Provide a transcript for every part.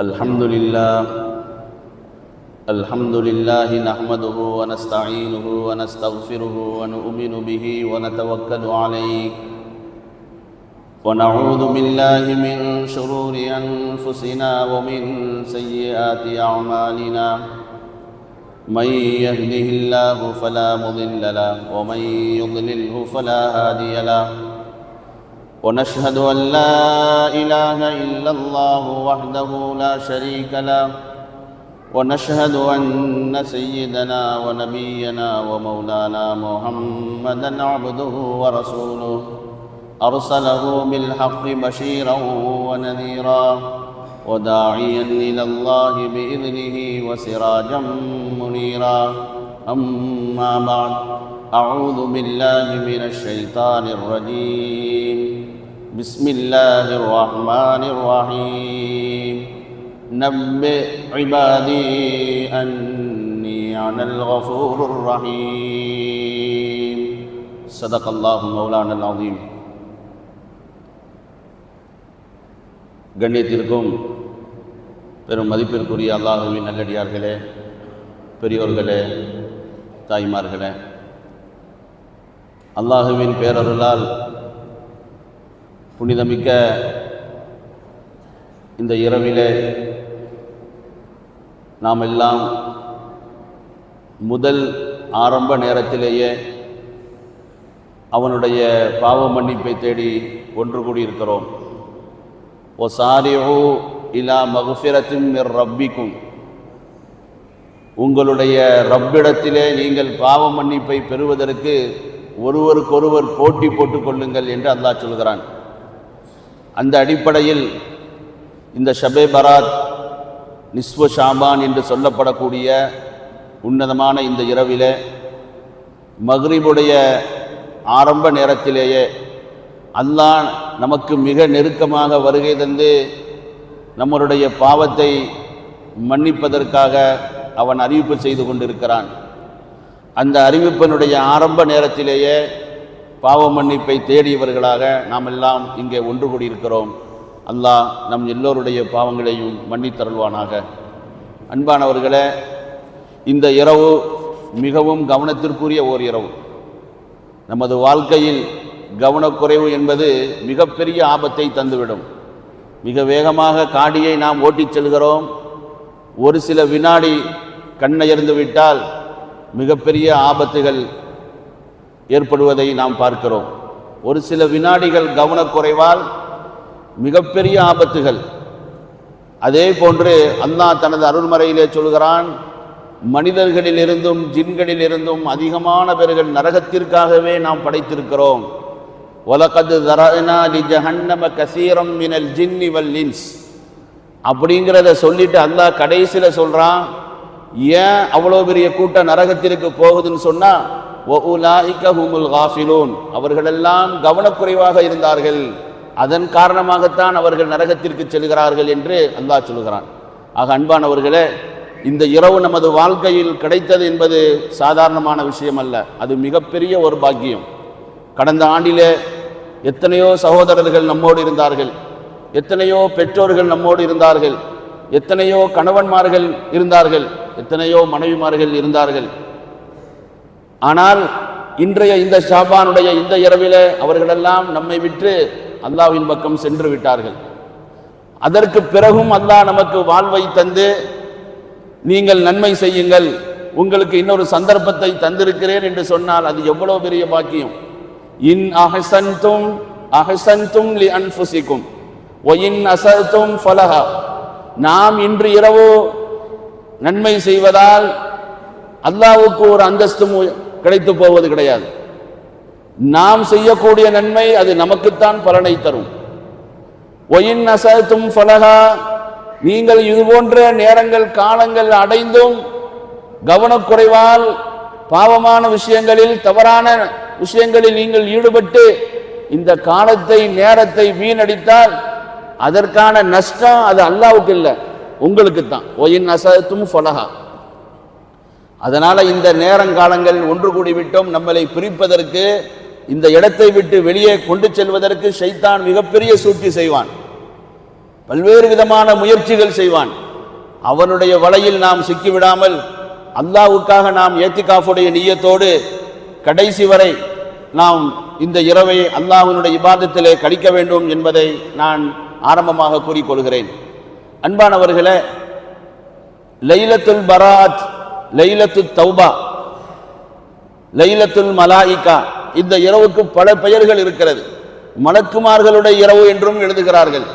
الحمد لله نحمده ونستعينه ونستغفره ونؤمن به ونتوكل عليه ونعوذ بالله من شرور أنفسنا ومن سيئات أعمالنا من يهده الله فلا مضل له ومن يضلله فلا هادي له ونشهد أن لا إله إلا الله وحده لا شريك له ونشهد أن سيدنا ونبينا ومولانا محمدا عبده ورسوله أرسله بالحق بشيرا ونذيرا وداعيا إلى الله بإذنه وسراجا منيرا أما بعد أعوذ بالله من الشيطان الرجيم بسم الله الرحمن الرحيم نبئ عبادي أني أنا الغفور الرحيم صدق الله مولانا العظيم. கண்ணியத்திற்கும் பெரும் மதிப்பிற்குரிய அல்லாஹுவின் நல்லடியார்களே, பெரியோர்களே, தாய்மார்களே, அல்லாஹுவின் பேரருளால் புனிதமிக்க இந்த இரவிலே நாம் எல்லாம் முதல் ஆரம்ப நேரத்திலேயே அவனுடைய பாவ மன்னிப்பை தேடி ஒன்று கூடியிருக்கிறோம். ஒசாரிஹு இலா மக்ஃபிரத்தின் மிர் ரப்பிக்கும், உங்களுடைய ரப்பிடத்திலே நீங்கள் பாவ மன்னிப்பை பெறுவதற்கு ஒருவருக்கொருவர் போட்டி போட்டுக் கொள்ளுங்கள் என்று அல்லாஹ் சொல்கிறான். அந்த அடிப்படையில் இந்த ஷபே பராத், நிஸ்வ ஷாபான் என்று சொல்லப்படக்கூடிய உன்னதமான இந்த இரவிலே மக்ரிபுடைய ஆரம்ப நேரத்திலேயே அல்லாஹ் நமக்கு மிக நெருக்கமாக வருகை தந்து நம்மளுடைய பாவத்தை மன்னிப்பதற்காக அவன் அறிவிப்பு செய்து கொண்டிருக்கிறான். அந்த அறிவிப்பினுடைய ஆரம்ப நேரத்திலேயே பாவ மன்னிப்பை தேடியவர்களாக நாம் எல்லாம் இங்கே ஒன்று கூடியிருக்கிறோம். அல்லாஹ் நம் எல்லோருடைய பாவங்களையும் மன்னித்தருள்வானாக. அன்பானவர்களே, இந்த இரவு மிகவும் கவனத்திற்குரிய ஓர் இரவு. நமது வாழ்க்கையில் கவனக்குறைவு என்பது மிகப்பெரிய ஆபத்தை தந்துவிடும். மிக வேகமாக காடியை நாம் ஓட்டிச் செல்கிறோம். ஒரு சில வினாடி கண்ணயர்ந்து விட்டால் மிகப்பெரிய ஆபத்துகள் ஏற்படுவதை நாம் பார்க்கிறோம். ஒரு சில வினாடிகள் கவனக்குறைவால் மிகப்பெரிய ஆபத்துகள். அதே போன்று அல்லாஹ் தனது அருள்மறையிலே சொல்கிறான், மனிதர்களிலிருந்தும் ஜின்களிலிருந்தும் அதிகமான பேர்கள் நரகத்திற்காகவே நாம் படைத்திருக்கிறோம். வலகத் ஸரஅனா லிஜஹன்னம கஸீரம் மினல் ஜின்னி வல் இன்ஸ் அப்படிங்கிறத சொல்லிட்டு அல்லாஹ் கடைசியில் சொல்கிறான், ஏன் அவ்வளோ பெரிய கூட்டம் நரகத்திற்கு போகுதுன்னு சொன்னால் வஉலாயிக ஹுமுல் காஃபிலூன், அவர்களெல்லாம் கவனக்குறைவாக இருந்தார்கள், அதன் காரணமாகத்தான் அவர்கள் நரகத்திற்கு செல்கிறார்கள் என்று அல்லாஹ் சொல்கிறான். ஆக அன்பானவர்களே, இந்த இரவு நமது வாழ்க்கையில் கிடைத்தது என்பது சாதாரணமான விஷயம் அல்ல, அது மிகப்பெரிய ஒரு பாக்கியம். கடந்த ஆண்டிலே எத்தனையோ சகோதரர்கள் நம்மோடு இருந்தார்கள், எத்தனையோ பெற்றோர்கள் நம்மோடு இருந்தார்கள், எத்தனையோ கணவன்மார்கள் இருந்தார்கள், எத்தனையோ மனைவிமார்கள் இருந்தார்கள். ஆனால் இன்றைய இந்த ஷாபானுடைய இந்த இரவிலே அவர்களெல்லாம் நம்மை விட்டு அல்லாஹ்வின் பக்கம் சென்று விட்டார்கள். அதற்கு பிறகும் அல்லாஹ் நமக்கு வாழ்வை தந்து, நீங்கள் நன்மை செய்யுங்கள், உங்களுக்கு இன்னொரு சந்தர்ப்பத்தை தந்திருக்கிறேன் என்று சொன்னால் அது எவ்வளவு பெரிய பாக்கியம். இன் அஹ்சன்தும் அஹ்சன்தும் லி அன்ஃபுசிக்கும் வ இன் அஸல்தும் ஃபலஹா, நாம் இன்று இரவு நன்மை செய்வதால் அல்லாஹ்வுக்கு ஒரு அந்தஸ்தும் கிடைத்து போவது கிடையாது. நாம் செய்யக்கூடிய நன்மை அது நமக்குத்தான் பலனை தரும். வ இன் அஸல்தும் ஃபலஹா, நீங்கள் இது போன்ற நேரங்கள் காலங்கள் அடைந்தும் கவனக்குறைவால் பாவமான விஷயங்களில் தவறான விஷயங்களில் நீங்கள் ஈடுபட்டு இந்த காலத்தை நேரத்தை வீணடித்தால் அதற்கான நஷ்டம் அது அல்லாஹ்வுக்கு இல்லை, உங்களுக்கு தான். ஒயின் அஸல்தும் ஃபலஹா. அதனால இந்த நேரங்காலங்கள் ஒன்று கூடிவிட்டோம். நம்மளை பிரிப்பதற்கு, இந்த இடத்தை விட்டு வெளியே கொண்டு செல்வதற்கு ஷைத்தான் மிகப்பெரிய சூழ்ச்சி செய்வான். பல்வேறு விதமான முயற்சிகள் செய்வான். அவனுடைய வலையில் நாம் சிக்கிவிடாமல் அல்லாஹ்வுக்காக நாம் ஏத்திகாஃபுடைய நிய்யத்தோடு கடைசி வரை நாம் இந்த இரவை அல்லாஹ்வினுடைய இபாதத்திலே கழிக்க வேண்டும் என்பதை நான் ஆரம்பமாக கூறிக்கொள்கிறேன். அன்பானவர்களே, லைலத்துல் பராத், லைலத்துல் தௌபா, லைலத்துல் மலாயிகா, இந்த இரவுக்கு பல பெயர்கள் இருக்கிறது. மலக்குமார்களுடைய இரவு என்றும் எழுதுகிறார்கள்.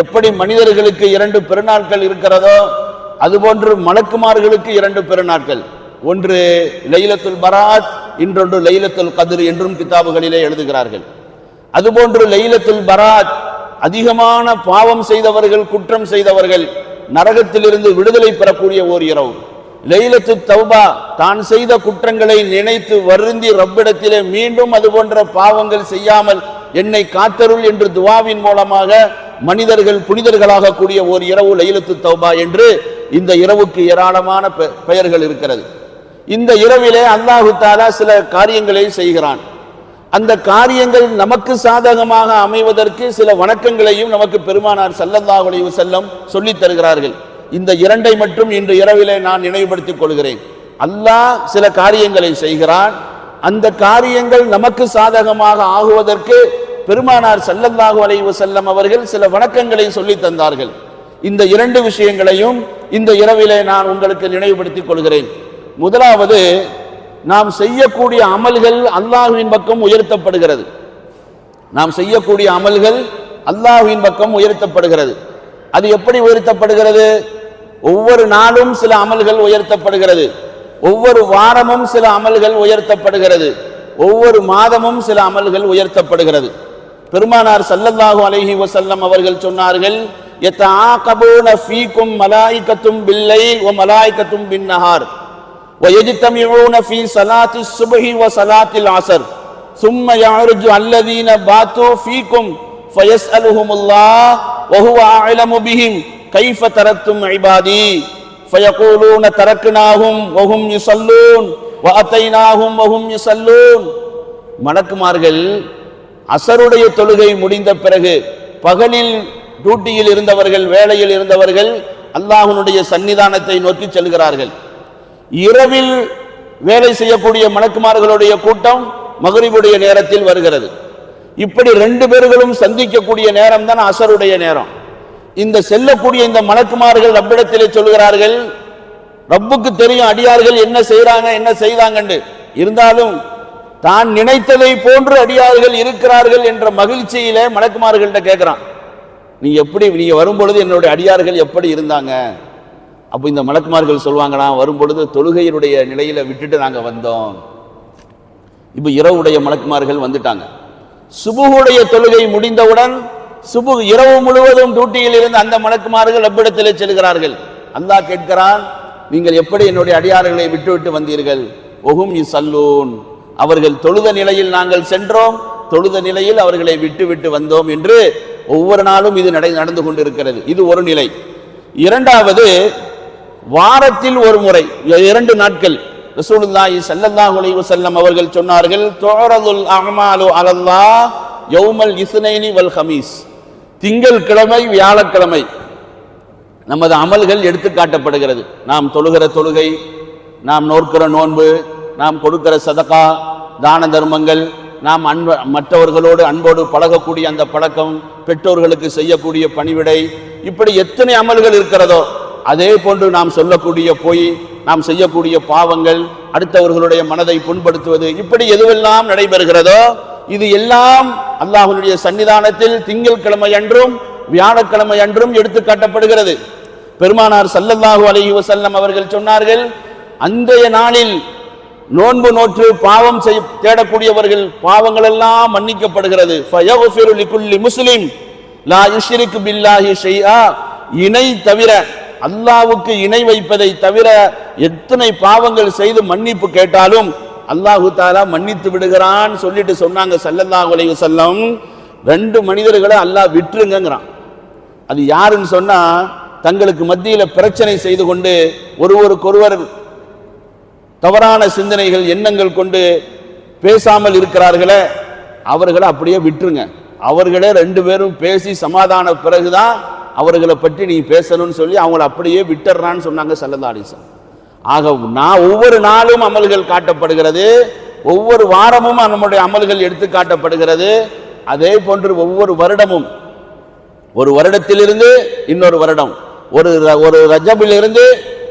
எப்படி மனிதர்களுக்கு 2 பெருநாட்கள் இருக்கிறதோ அதுபோன்று மலக்குமார்களுக்கு 2 பெருநாட்கள், ஒன்று லைலத்துல் பராத், இன்னொன்று லைலத்துல் கத்ர் என்றும் கிதாபுகளிலே எழுதுகிறார்கள். அதுபோன்று லைலத்துல் பராத் அதிகமான பாவம் செய்தவர்கள், குற்றம் செய்தவர்கள் நரகத்திலிருந்து விடுதலை பெறக்கூடிய ஓர் இரவு. லைலத்துல் தௌபா தான் செய்த குற்றங்களை நினைத்து வருந்தி ரப்பிடத்திலே மீண்டும் அதுபோன்ற பாவங்கள் செய்யாமல் என்னை காத்தருள் என்று துவாவின் மூலமாக மனிதர்கள் புனிதர்களாக கூடிய ஓர் இரவு லைலத்துல் தௌபா என்று இந்த இரவுக்கு ஏராளமான பெயர்கள் இருக்கிறது. இந்த இரவிலே அல்லாஹு தஆலா சில காரியங்களை செய்கிறான். அந்த காரியங்கள் நமக்கு சாதகமாக அமைவதற்கு சில வணக்கங்களையும் நமக்கு பெருமானார் ஸல்லல்லாஹு அலைஹி வஸல்லம் சொல்லித் தருகிறார்கள். இந்த 2ஐ மட்டும் இன்று இரவிலே நான் நினைவுபடுத்திக் கொள்கிறேன். அல்லாஹ் சில காரியங்களை செய்கிறான். அந்த காரியங்கள் நமக்கு சாதகமாக ஆகுவதற்கு பெருமானார் ஸல்லல்லாஹு அலைஹி வஸல்லம் அவர்கள் சில வணக்கங்களை சொல்லித் தந்தார்கள். இந்த 2 விஷயங்களையும் இந்த இரவிலே நான் உங்களுக்கு நினைவுபடுத்திக் கொள்கிறேன். முதலாவது, நாம் செய்யக்கூடிய அமல்கள் அல்லாஹ்வின் பக்கம் உயர்த்தப்படுகிறது. நாம் செய்யக்கூடிய அமல்கள் அல்லாஹ்வின் பக்கம் உயர்த்தப்படுகிறது. அது எப்படி உயர்த்தப்படுகிறது? ஒவ்வொரு நாளும் சில அமல்கள் உயர்த்தப்படுகிறது, ஒவ்வொரு வாரமும் சில அமல்கள் உயர்த்தப்படுகிறது, ஒவ்வொரு மாதமும் சில அமல்கள் உயர்த்தப்படுகிறது. பெருமானார் ஸல்லல்லாஹு அலைஹி வஸல்லம் அவர்கள் சொன்னார்கள், யதஆகபூன ஃபீக்கும் மலாயிகத்தும் பில்லைல் வ மலாயிகத்தும் பின்னஹார் வ யஜ்தமிஊன ஃபீ ஸலாத்திஸ் சுப்ஹி வ ஸலாத்தில் அஸ்ர் ثم يعرج الذين باتوا فيكم فيسألهم الله وهو أعلم بهم كيف تركتم عبادي فيقولون تركناهم وهم يصلون وأتيناهم وهم يصلون. மலக்குமார்கள் அசருடைய தொழுகை முடிந்த பிறகு பகலில் டியூட்டியில் இருந்தவர்கள், வேலையில் இருந்தவர்கள் அல்லாஹ்வினுடைய சன்னிதானத்தை நோக்கி செல்கிறார்கள். இரவில் வேலை செய்யக்கூடிய மலக்குமார்களுடைய கூட்டம் மக்ரிபுடைய நேரத்தில் வருகிறது. இப்படி 2 பேர்களும் சந்திக்கக்கூடிய நேரம் தான் அசருடைய நேரம். இந்த செல்லக்கூடிய இந்த மலக்குமார்கள் ரப்பிடத்திலே சொல்கிறார்கள், ரப்புக்கு தெரியும் அடியார்கள் என்ன செய்றாங்க என்ன செய்தாங்கன்னு, இருந்தாலும் தான் நினைத்ததை போன்று அடியார்கள் இருக்கிறார்கள் என்ற மகிழ்ச்சியிலே மலக்குமார்கள்ட்ட கேட்கிறான், நீங்க வரும்பொழுது என்னுடைய அடியார்கள் எப்படி இருந்தாங்க? அப்போ இந்த மலக்குமார்கள் சொல்லுவாங்களா, வரும்பொழுது தொழுகையினுடைய நிலையில விட்டுட்டு நாங்க வந்தோம். இப்போ இரவுடைய மலக்குமார்கள் வந்துட்டாங்க. சுபுகுடைய தொழுகை முடிந்தவுடன் இரவு முழுவதும் டியூட்டியில் இருந்து அந்த மலக்குமார்கள் ரப்பிடத்திலே செல்கிறார்கள். அல்லாஹ் கேட்கிறான், நீங்கள் எப்படி என்னுடைய அடியார்களை விட்டுவிட்டு வந்தீர்கள்? ஒஹும் யுஸல்லூன், அவர்கள் தொழுத நிலையில் நாங்கள் சென்றோம், தொழுத நிலையில் அவர்களை விட்டு வந்தோம் என்று ஒவ்வொரு நாளும் இது நடந்து கொண்டிருக்கிறது. இது ஒரு நிலை. இரண்டாவது, வாரத்தில் ஒரு முறை 2 நாட்கள் ரசூலுல்லாஹி ஸல்லல்லாஹு அலைஹி வஸல்லம் அவர்கள் சொன்னார்கள், துஅரதுல் அஅமாலு அலல்லாஹ் யௌமல் இஸ்னைனி வல் ஹமீஸ், திங்கள்கிழமை வியாழக்கிழமை நமது அமல்கள் எடுத்து காட்டப்படுகிறது. நாம் தொழுகிற தொழுகை, நாம் நோக்கிற நோன்பு, நாம் கொடுக்கிற சதகா, தான தர்மங்கள், நாம் மற்றவர்களோடு அன்போடு பழகக்கூடிய அந்த பழக்கம், பெற்றோர்களுக்கு செய்யக்கூடிய பணிவிடை, இப்படி எத்தனை அமல்கள் இருக்கிறதோ அதே போன்று நாம் சொல்லக்கூடிய பொய், நாம் செய்யக்கூடிய பாவங்கள், அடுத்தவர்களுடைய மனதை புண்படுத்துவது, இப்படி எதுவெல்லாம் நடைபெறுகிறதோ இது எல்லாம் அல்லாஹ்வுடைய சன்னிதானத்தில் திங்கள்கிழமை அன்றும் வியாழக்கிழமை அன்றும் எடுத்து காட்டப்படுகிறது. பெருமானார் ஸல்லல்லாஹு அலைஹி வஸல்லம் அவர்கள் சொன்னார்கள், அன்றைய நாளில் நோன்பு நோற்று பாவம் தேடக்கூடியவர்கள் பாவங்கள் எல்லாம் மன்னிக்கப்படுகிறது. ஃபயக்ஃபிரு லிகுல்லி முஸ்லிம் லா யுஷ்ரிகு பில்லாஹி ஷைஆ, இணை தவிர, அல்லாஹ்வுக்கு இணை வைப்பதை தவிர எத்தனை பாவங்கள் செய்து மன்னிப்பு கேட்டாலும் அல்லாஹு தஆலா மன்னித்து விடுகிறான் சொல்லிட்டு சொன்னாங்க ஸல்லல்லாஹு அலைஹி வஸல்லம். 2 மனிதர்களை அல்லாஹ் விட்டுருங்கிறான். அது யாருன்னு சொன்னா, தங்களுக்கு மத்தியில பிரச்சனை செய்து கொண்டு ஒருவருக்கொருவர் தவறான சிந்தனைகள் எண்ணங்கள் கொண்டு பேசாமல் இருக்கிறார்களே, அவர்களை அப்படியே விட்டுருங்க. அவர்களே 2 பேரும் பேசி சமாதான பிறகுதான் அவர்களை பற்றி நீ பேசணும்னு சொல்லி அவங்கள அப்படியே விட்டுறான்னு சொன்னாங்க ஸல்லல்லாஹு அலைஹி வஸல்லம். ஆக ஒவ்வொரு நாளும் அமல்கள் காட்டப்படுகிறது, ஒவ்வொரு வாரமும் நம்முடைய அமல்கள் எடுத்து காட்டப்படுகிறது. அதே போன்று ஒவ்வொரு வருடமும், ஒரு வருடத்திலிருந்து இன்னொரு வருடம், ஒரு ரஜபிலிருந்து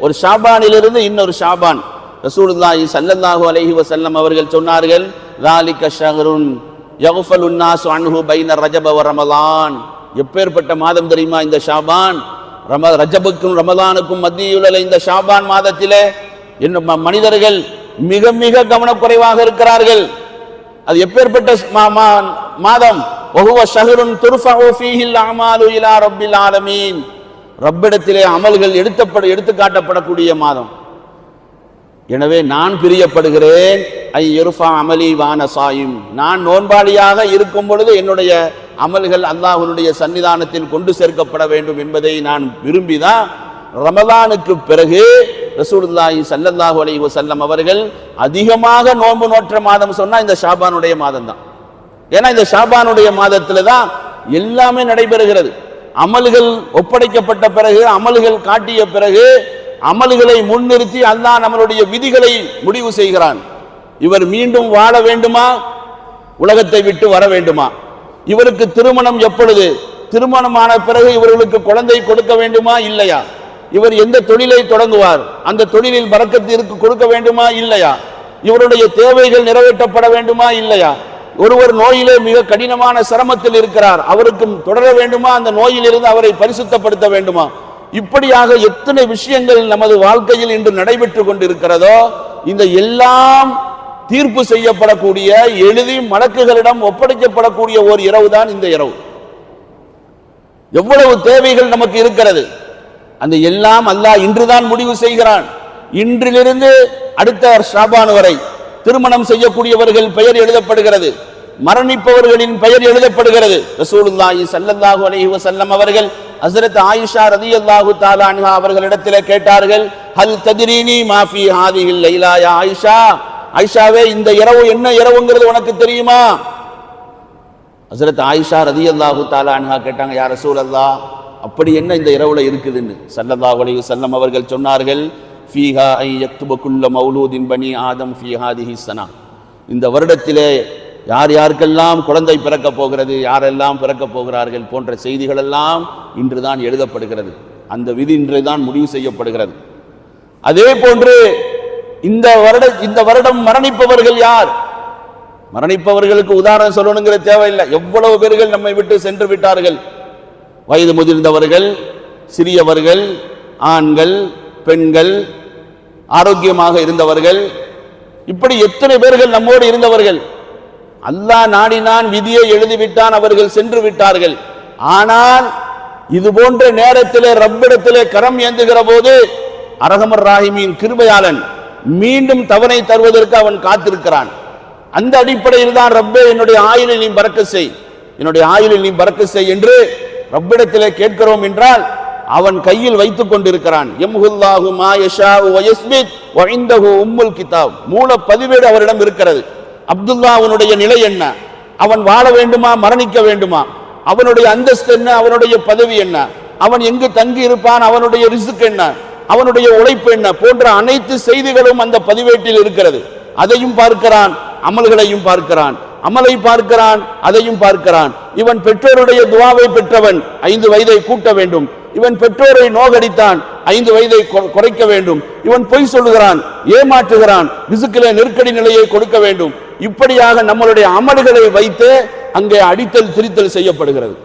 ஒரு ஷாபானிலிருந்து இன்னொரு ஷாபான். ரசூலுல்லாஹி ஸல்லல்லாஹு அலைஹி வஸல்லம் அவர்கள் சொன்னார்கள், ذَلِكَ شَهْرٌ يَغْفَلُ النَّاسُ عَنْهُ بَيْنَ رَجَبَ وَرَمَضَانَ. எப்பேற்பட்ட மாதம் தெரியுமா இந்த ஷாபான்? ரஜபுக்கும் ரமலானுக்கும் மத்தியில் உள்ள இந்த ஷாபான் மாதத்திலே மனிதர்கள் மிக மிக கவனக்குறைவாக இருக்கிறார்கள். அது எப்பேற்பட்ட மாதம்? وَهُوَ شَهْرٌ تُرْفَعُ فِيهِ الْأَعْمَالُ إِلَى رَبِّ الْعَالَمِينَ. ரப்பிடத்திலே அமல்கள் எடுத்து காட்டப்படக்கூடிய மாதம். எனவே நான் பிரியப்படுகிறேன், ஐ யர்ஃபா அமலி வான சாயிம், நான் நோன்பாளியாக இருக்கும் பொழுது என்னுடைய அமல்கள் அல்லாஹ்வுடைய சன்னிதானத்தில் கொண்டு சேர்க்கப்பட வேண்டும் என்பதை நான் விரும்பிதான் ரமலானுக்கு பிறகு ரசூலுல்லாஹி ஸல்லல்லாஹு அலைஹி வஸல்லம் அவர்கள் அதிகமாக நோன்பு நோற்ற மாதம் சொன்னா இந்த ஷாபானுடைய மாதம் தான். ஏன்னா இந்த ஷாபானுடைய மாதத்துல தான் எல்லாமே நடைபெறுகிறது. அமல்கள் ஒப்படைக்கப்பட்ட பிறகு, அமல்கள் காட்டிய பிறகு, அமல்களை முன்னிறுத்தி அல்லாஹ் நம்மளுடைய விதிகளை முடிவு செய்கிறான். இவர் மீண்டும் வாழ வேண்டுமா, உலகத்தை விட்டு வர வேண்டுமா? இவருக்கு திருமணம் எப்பொழுது? திருமணமான பிறகு இவர்களுக்கு குழந்தை கொடுக்க வேண்டுமா இல்லையா? இவர் எந்த தொழிலை தொடங்குவார், அந்த தொழிலில் பரக்கத்து கொடுக்க வேண்டுமா இல்லையா? இவருடைய தேவைகள் நிறைவேற்றப்பட வேண்டுமா இல்லையா? ஒருவர் நோயிலே மிக கடினமான சிரமத்தில் இருக்கிறார், அவருக்கும் தொடர வேண்டுமா, அந்த நோயிலிருந்து அவரை பரிசுத்தப்படுத்த வேண்டுமா? இப்படியாக எத்தனை விஷயங்கள் நமது வாழ்க்கையில் இன்று நடைபெற்று கொண்டிருக்கிறதோ, இந்த எல்லாம் தீர்ப்பு செய்யப்படக்கூடிய, எழுதி மலக்குகளிடம் ஒப்படைக்கப்படக்கூடிய ஒரு இரவு தான் இந்த இரவு. எவ்வளவு தேவைகள் நமக்கு இருக்கிறது, அந்த எல்லாம் அல்லாஹ் இன்றுதான் முடிவு செய்கிறான். இன்றிலிருந்து அடுத்த ஷாபான் வரை திருமணம் செய்யக்கூடியவர்கள் பெயர் எழுதப்படுகிறது, மரணிப்பவர்களின் பெயர் எழுதப்படுகிறது. ரசூலுல்லாஹி ஸல்லல்லாஹு அலைஹி வஸல்லம் அவர்கள் ஹஜ்ரத் ஆயிஷா ரலியல்லாஹு தஆலா அன்ஹா அவர்களிடத்திலே கேட்டார்கள், ஹல் தத்ரீனி மா ஃபீ ஹாதிஹில் லைலா யா ஆயிஷா, ஆயிஷாவே இந்த இரவு என்ன இரவுங்கிறது உனக்கு தெரியுமா? ஹஜ்ரத் ஆயிஷா ரலியல்லாஹு தஆலா அன்ஹா கேட்டாங்க, யா ரசூலல்லாஹ், அப்படி என்ன இந்த இரவுல இருக்குதுன்னு. ஸல்லல்லாஹு அலைஹி வஸல்லம் அவர்கள் சொன்னார்கள், ஃபீஹா ஐ யக்துப குல்ல மௌலூதின் பனி ஆதம் ஃபீ ஹாதிஹி ஸனா, இந்த வருடத்திலே யார் யாருக்கெல்லாம் குழந்தை பிறக்க போகிறது, யாரெல்லாம் பிறக்க போகிறார்கள் போன்ற செய்திகள் எல்லாம் இன்றுதான் எழுதப்படுகிறது. அந்த விதி இன்றுதான் முடிவு செய்யப்படுகிறது. அதே போன்று இந்த வருடம் மரணிப்பவர்கள் யார்? மரணிப்பவர்களுக்கு உதாரணம் சொல்லணுங்கிற தேவையில்லை. எவ்வளவு பேர்கள் நம்மை விட்டு சென்று விட்டார்கள். வயது முதிர்ந்தவர்கள், சிறியவர்கள், ஆண்கள், பெண்கள், ஆரோக்கியமாக இருந்தவர்கள், இப்படி எத்தனை பேர்கள் நம்மோடு இருந்தவர்கள். அல்லாஹ் நாடினான், விதியை எழுதிவிட்டான், அவர்கள் சென்று விட்டார்கள். ஆனால் இது போன்ற நேரத்திலே ரப்பிடத்திலே கரம் ஏந்துகிற போது அரஹமர் ராஹிமின் கிருபையாளன் மீண்டும் தவணை தருவதற்கு அவன் காத்திருக்கிறான். அந்த அடிப்படையில் தான் ரப்பே என்னுடைய ஆயுளில் நீ பரக்கத் செய், என்னுடைய ஆயுளில் நீ பரக்கத் செய் என்று ரப்பிடத்திலே கேட்கிறோம் என்றால் அவன் கையில் வைத்துக் கொண்டிருக்கிறான். யம்ஹுல்லாஹு மா யஷாஉ வ யஸ்பித் வ இன்தஹு உம்முல் கிதாப், மூல பதிவேடு அவரிடம் இருக்கிறது. அப்துல்லாஹ்வுடைய நிலை என்ன? அவன் வாழ வேண்டுமா, மரணிக்க வேண்டுமா? அவனுடைய அந்தஸ்து என்ன? அவனுடைய பதவி என்ன? அவன் எங்கு தங்கி இருப்பான்? அவனுடைய ரிஸ்க் என்ன? அவனுடைய உழைப்பு என்ன? போன்ற அனைத்து செய்திகளும் அந்த பதிவேட்டில் இருக்கிறது. அதையும் பார்க்கிறான், அமல்களையும் பார்க்கிறான், அமலை பார்க்கிறான், அதையும் பார்க்கிறான். இவன் பெற்றோருடைய துவாவை பெற்றவன், 5 வயதை கூட்ட வேண்டும். இவன் பெற்றோரை நோகடித்தான், 5 வயதை குறைக்க வேண்டும். இவன் பொய் சொல்லுகிறான், ஏமாற்றுகிறான், ரிஸ்கிலே நெருக்கடி நிலையை கொடுக்க வேண்டும். இப்படியாக நம்மளுடைய அமல்களை வைத்து அங்கே அடித்தல் திரித்தல் செய்யப்படுகிறது.